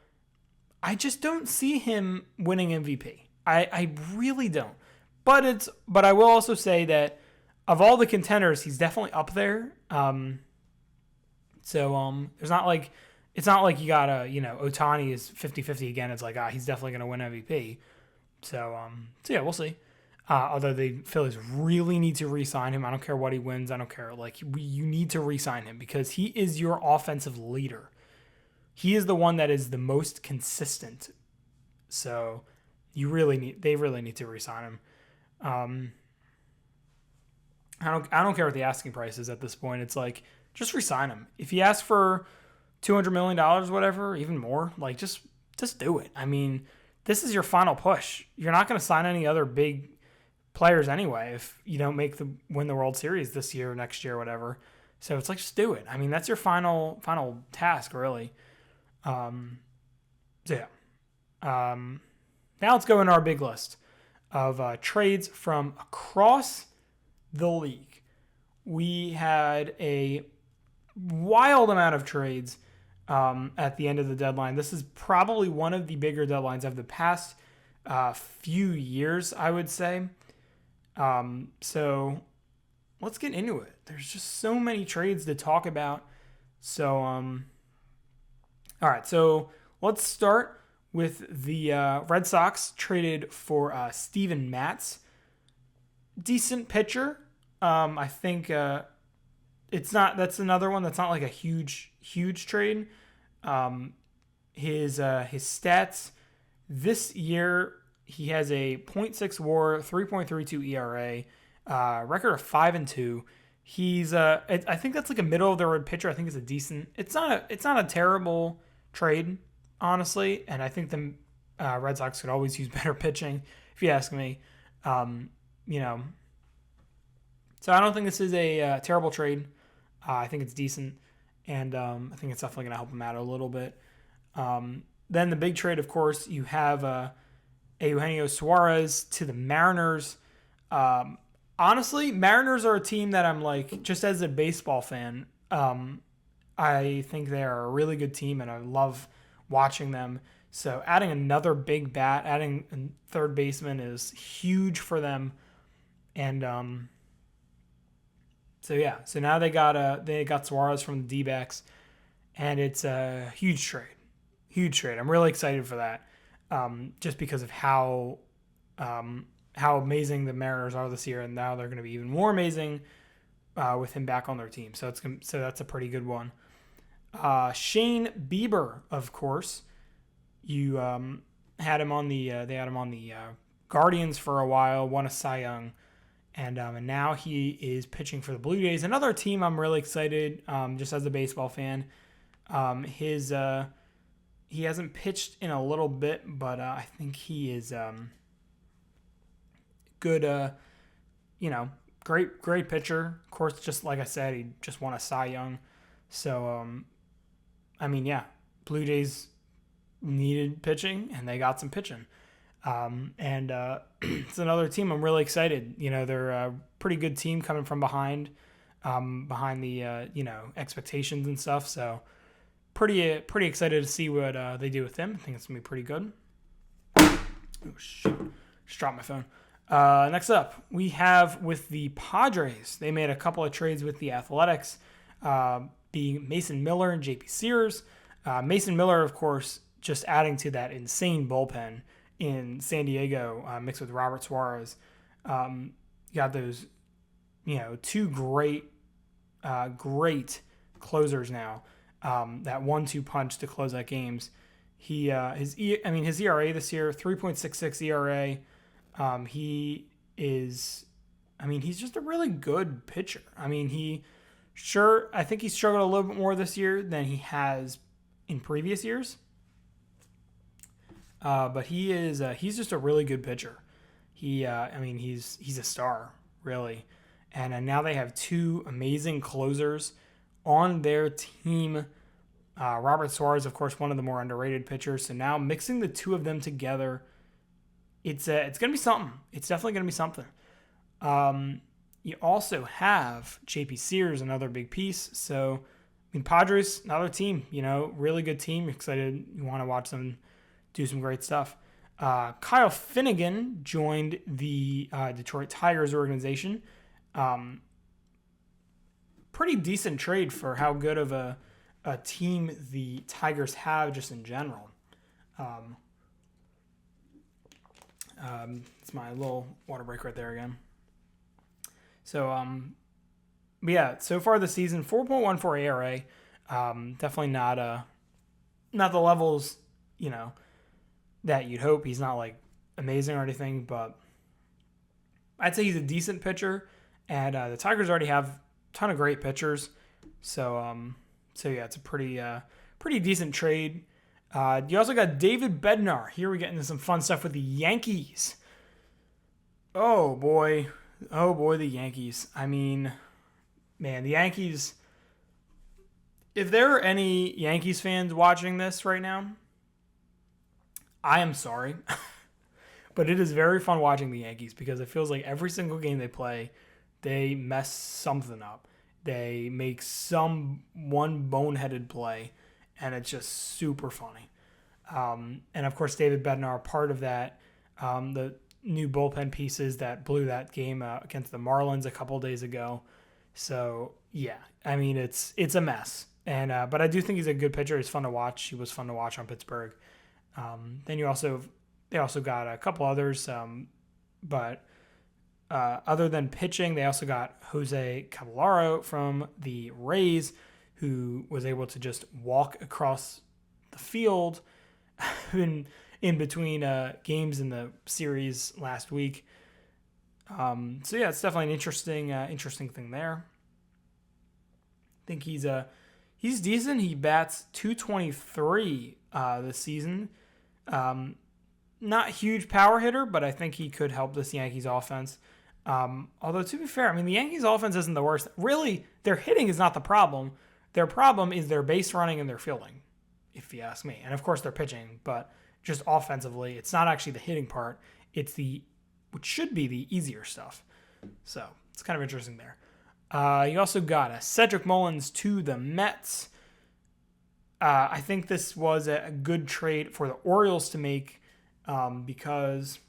I just don't see him winning MVP. I really don't. But I will also say that of all the contenders, he's definitely up there. There's not like it's not like you got Ohtani is 50-50 again. It's like he's definitely going to win MVP. So yeah, we'll see. Although the Phillies really need to re-sign him. I don't care what he wins. I don't care. Like, you need to re-sign him because he is your offensive leader. He is the one that is the most consistent. So they really need to re-sign him. I don't care what the asking price is at this point. It's like, just re-sign him. If he asks for $200 million, whatever, even more, like just do it. I mean, this is your final push. You're not going to sign any other big players anyway if you don't win the World Series this year or next year or whatever. So it's like, just do it. I mean, that's your final task, really. Now let's go into our big list of trades from across the league. We had a wild amount of trades at the end of the deadline. This is probably one of the bigger deadlines of the past few years, I would say. So let's get into it. There's just so many trades to talk about. So, all right. So let's start with the Red Sox traded for Steven Matz. Decent pitcher. I think that's another one that's not like a huge trade. His stats this year, he has a .6 WAR, 3.32 ERA, record of 5-2. He's I think that's like a middle of the road pitcher. I think it's a decent. It's not a terrible trade, honestly, and I think the Red Sox could always use better pitching, if you ask me. So I don't think this is a terrible trade. I think it's decent, and I think it's definitely going to help them out a little bit. Then the big trade, of course, you have Eugenio Suarez to the Mariners. Honestly, Mariners are a team that I'm like, just as a baseball fan, I think they are a really good team, and I love watching them. So adding another big bat, adding a third baseman is huge for them, and so now they got Suarez from the D-backs, and it's a huge trade. I'm really excited for that, just because of how how amazing the Mariners are this year, and now they're going to be even more amazing with him back on their team. So that's a pretty good one. Shane Bieber, of course, you had him on the Guardians for a while, won a Cy Young, and now he is pitching for the Blue Jays, another team I'm really excited just as a baseball fan. He hasn't pitched in a little bit, but I think he is good. Great pitcher. Of course, just like I said, he just won a Cy Young. So, Blue Jays needed pitching, and they got some pitching. It's another team I'm really excited. They're a pretty good team coming from behind the expectations and stuff. So, pretty excited to see what they do with them. I think it's gonna be pretty good. Oh shoot! Just dropped my phone. Next up, we have with the Padres. They made a couple of trades with the Athletics, being Mason Miller and JP Sears. Mason Miller, of course, just adding to that insane bullpen in San Diego, mixed with Robert Suarez. You got those, two great closers now. That 1-2 punch to close out games. His ERA this year, 3.66 ERA. He's just a really good pitcher. I think he struggled a little bit more this year than he has in previous years. But he's just a really good pitcher. He's a star, really. And now they have two amazing closers on their team. Robert Suarez, of course, one of the more underrated pitchers. So now mixing the two of them together, it's going to be something. It's definitely going to be something. You also have JP Sears, another big piece. So, Padres, another team, really good team. Excited. You want to watch them do some great stuff. Kyle Finnegan joined the Detroit Tigers organization. Pretty decent trade for how good of a team the Tigers have just in general. It's my little water break right there again. So, so far this season, 4.14 ERA. Definitely not the levels, that you'd hope. He's not like amazing or anything, but I'd say he's a decent pitcher. And the Tigers already have a ton of great pitchers. So it's a pretty decent trade. You also got David Bednar. Here we get into some fun stuff with the Yankees. Oh boy, the Yankees. The Yankees. If there are any Yankees fans watching this right now, I am sorry. But it is very fun watching the Yankees because it feels like every single game they play, they mess something up. They make one boneheaded play, and it's just super funny. And of course, David Bednar, part of that, the new bullpen pieces that blew that game against the Marlins a couple days ago. So yeah, it's a mess. And but I do think he's a good pitcher. He's fun to watch. He was fun to watch on Pittsburgh. Then they also got a couple others, but other than pitching, they also got Jose Caballero from the Rays, who was able to just walk across the field in between games in the series last week. It's definitely an interesting thing there. I think he's decent. He bats .223 this season. Not huge power hitter, but I think he could help this Yankees offense. Although, to be fair, the Yankees offense isn't the worst. Really, their hitting is not the problem. Their problem is their base running and their fielding, if you ask me. And, of course, their pitching, but just offensively, it's not actually the hitting part. It's which should be the easier stuff. So, it's kind of interesting there. You also got Cedric Mullins to the Mets. I think this was a good trade for the Orioles to make because,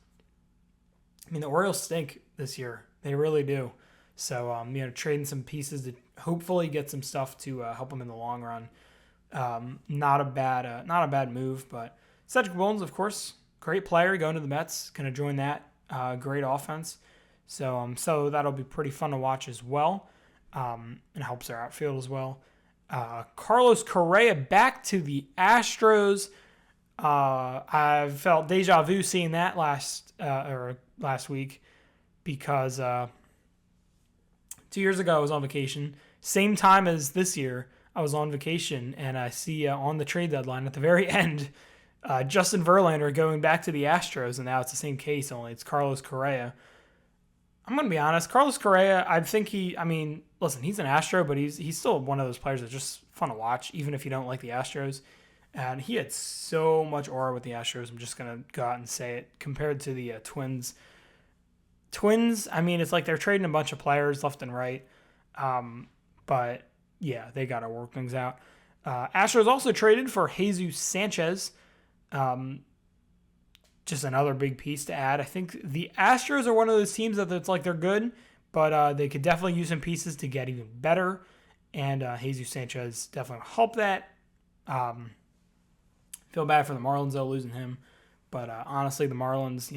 the Orioles stink this year. They really do. So, trading some pieces to hopefully get some stuff to help them in the long run. Not a bad move, but Cedric Mullins, of course, great player going to the Mets. Going to join that great offense. So that'll be pretty fun to watch as well. It helps their outfield as well. Carlos Correa back to the Astros. I felt deja vu seeing that last week because 2 years ago I was on vacation. Same time as this year, I was on vacation, and I see on the trade deadline at the very end, Justin Verlander going back to the Astros, and now it's the same case, only it's Carlos Correa. I'm going to be honest, Carlos Correa, listen, he's an Astro, but he's still one of those players that's just fun to watch, even if you don't like the Astros. And he had so much aura with the Astros, I'm just going to go out and say it, compared to the Twins. Twins, it's like they're trading a bunch of players left and right. But, yeah, they got to work things out. Astros also traded for Jesus Sanchez. Just another big piece to add. I think the Astros are one of those teams that it's like they're good, but they could definitely use some pieces to get even better. And Jesus Sanchez definitely will help that. Feel bad for the Marlins, though, losing him. But honestly, the Marlins,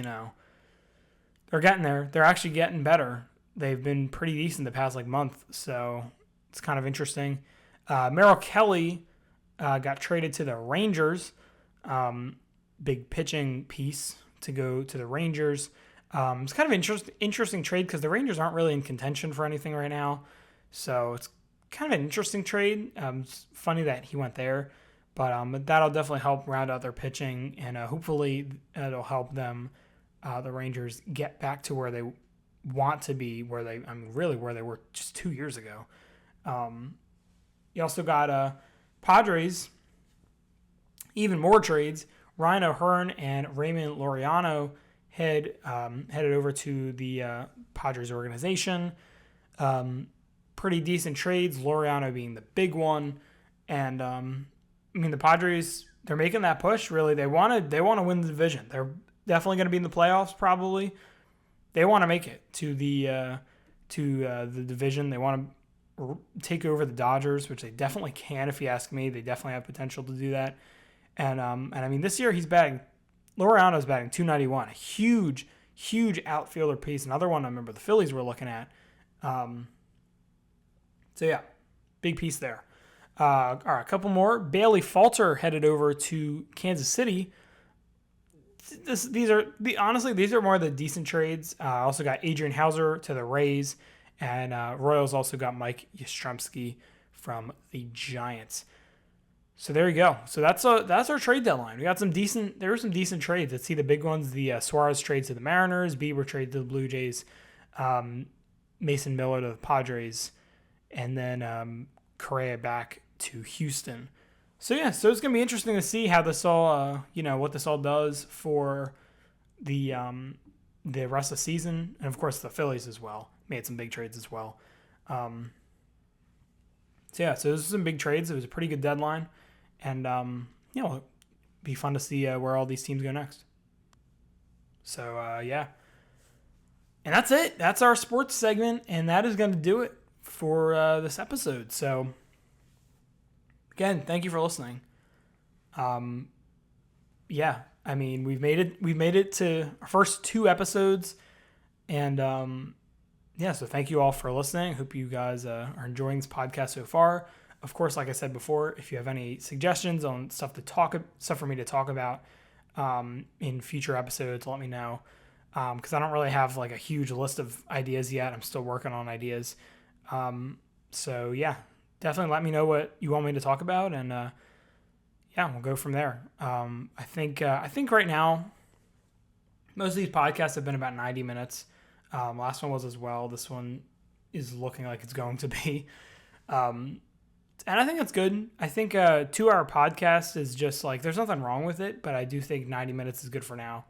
they're getting there. They're actually getting better. They've been pretty decent the past month, so it's kind of interesting. Merrill Kelly got traded to the Rangers. Big pitching piece to go to the Rangers. It's kind of interesting trade because the Rangers aren't really in contention for anything right now. So it's kind of an interesting trade. It's funny that he went there. But that'll definitely help round out their pitching, and hopefully it'll help them, the Rangers, get back to where they want to be, where they were just 2 years ago. You also got Padres, even more trades. Ryan O'Hearn and Raymond Laureano headed over to the Padres organization. Pretty decent trades, Laureano being the big one. And the Padres, they're making that push. Really, they want to win the division. They're definitely going to be in the playoffs. Probably, they want to make it to the division. They want to take over the Dodgers, which they definitely can. If you ask me, they definitely have potential to do that. And this year he's batting. Laureano's batting .291, a huge outfielder piece. Another one I remember the Phillies were looking at. So yeah, big piece there. All right, a couple more. Bailey Falter headed over to Kansas City. These are more of the decent trades. Also got Adrian Hauser to the Rays, and Royals also got Mike Yastrzemski from the Giants. So there you go. So that's our trade deadline. We got there were some decent trades. Let's see the big ones. The Suarez trade to the Mariners, Bieber trade to the Blue Jays, Mason Miller to the Padres, and then Correa back to Houston. So yeah, so it's gonna be interesting to see how this all, what this all does for the rest of the season, and of course the Phillies as well made some big trades as well. So those are some big trades. It was a pretty good deadline, and it'll be fun to see where all these teams go next. So yeah, and that's it. That's our sports segment, and that is going to do it for this episode. So again, thank you for listening. Yeah, we've made it to our first 2 episodes, and so thank you all for listening. I hope you guys are enjoying this podcast so far. Of course, like I said before, if you have any suggestions on stuff for me to talk about in future episodes, let me know. Because I don't really have a huge list of ideas yet. I'm still working on ideas. So yeah, definitely let me know what you want me to talk about, and we'll go from there. I think right now most of these podcasts have been about 90 minutes. Last one was as well. This one is looking like it's going to be. And I think that's good. I think 2-hour podcast is just there's nothing wrong with it, but I do think 90 minutes is good for now.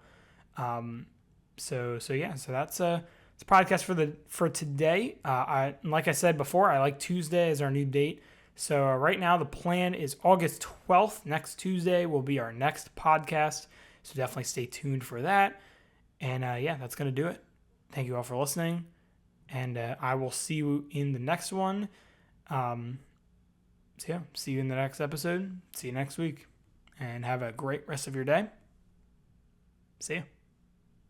So that's a podcast for today. Like I said before, I like Tuesday as our new date. So right now the plan is August 12th. Next Tuesday will be our next podcast. So definitely stay tuned for that. And that's going to do it. Thank you all for listening. And I will see you in the next one. See you in the next episode. See you next week. And have a great rest of your day. See ya.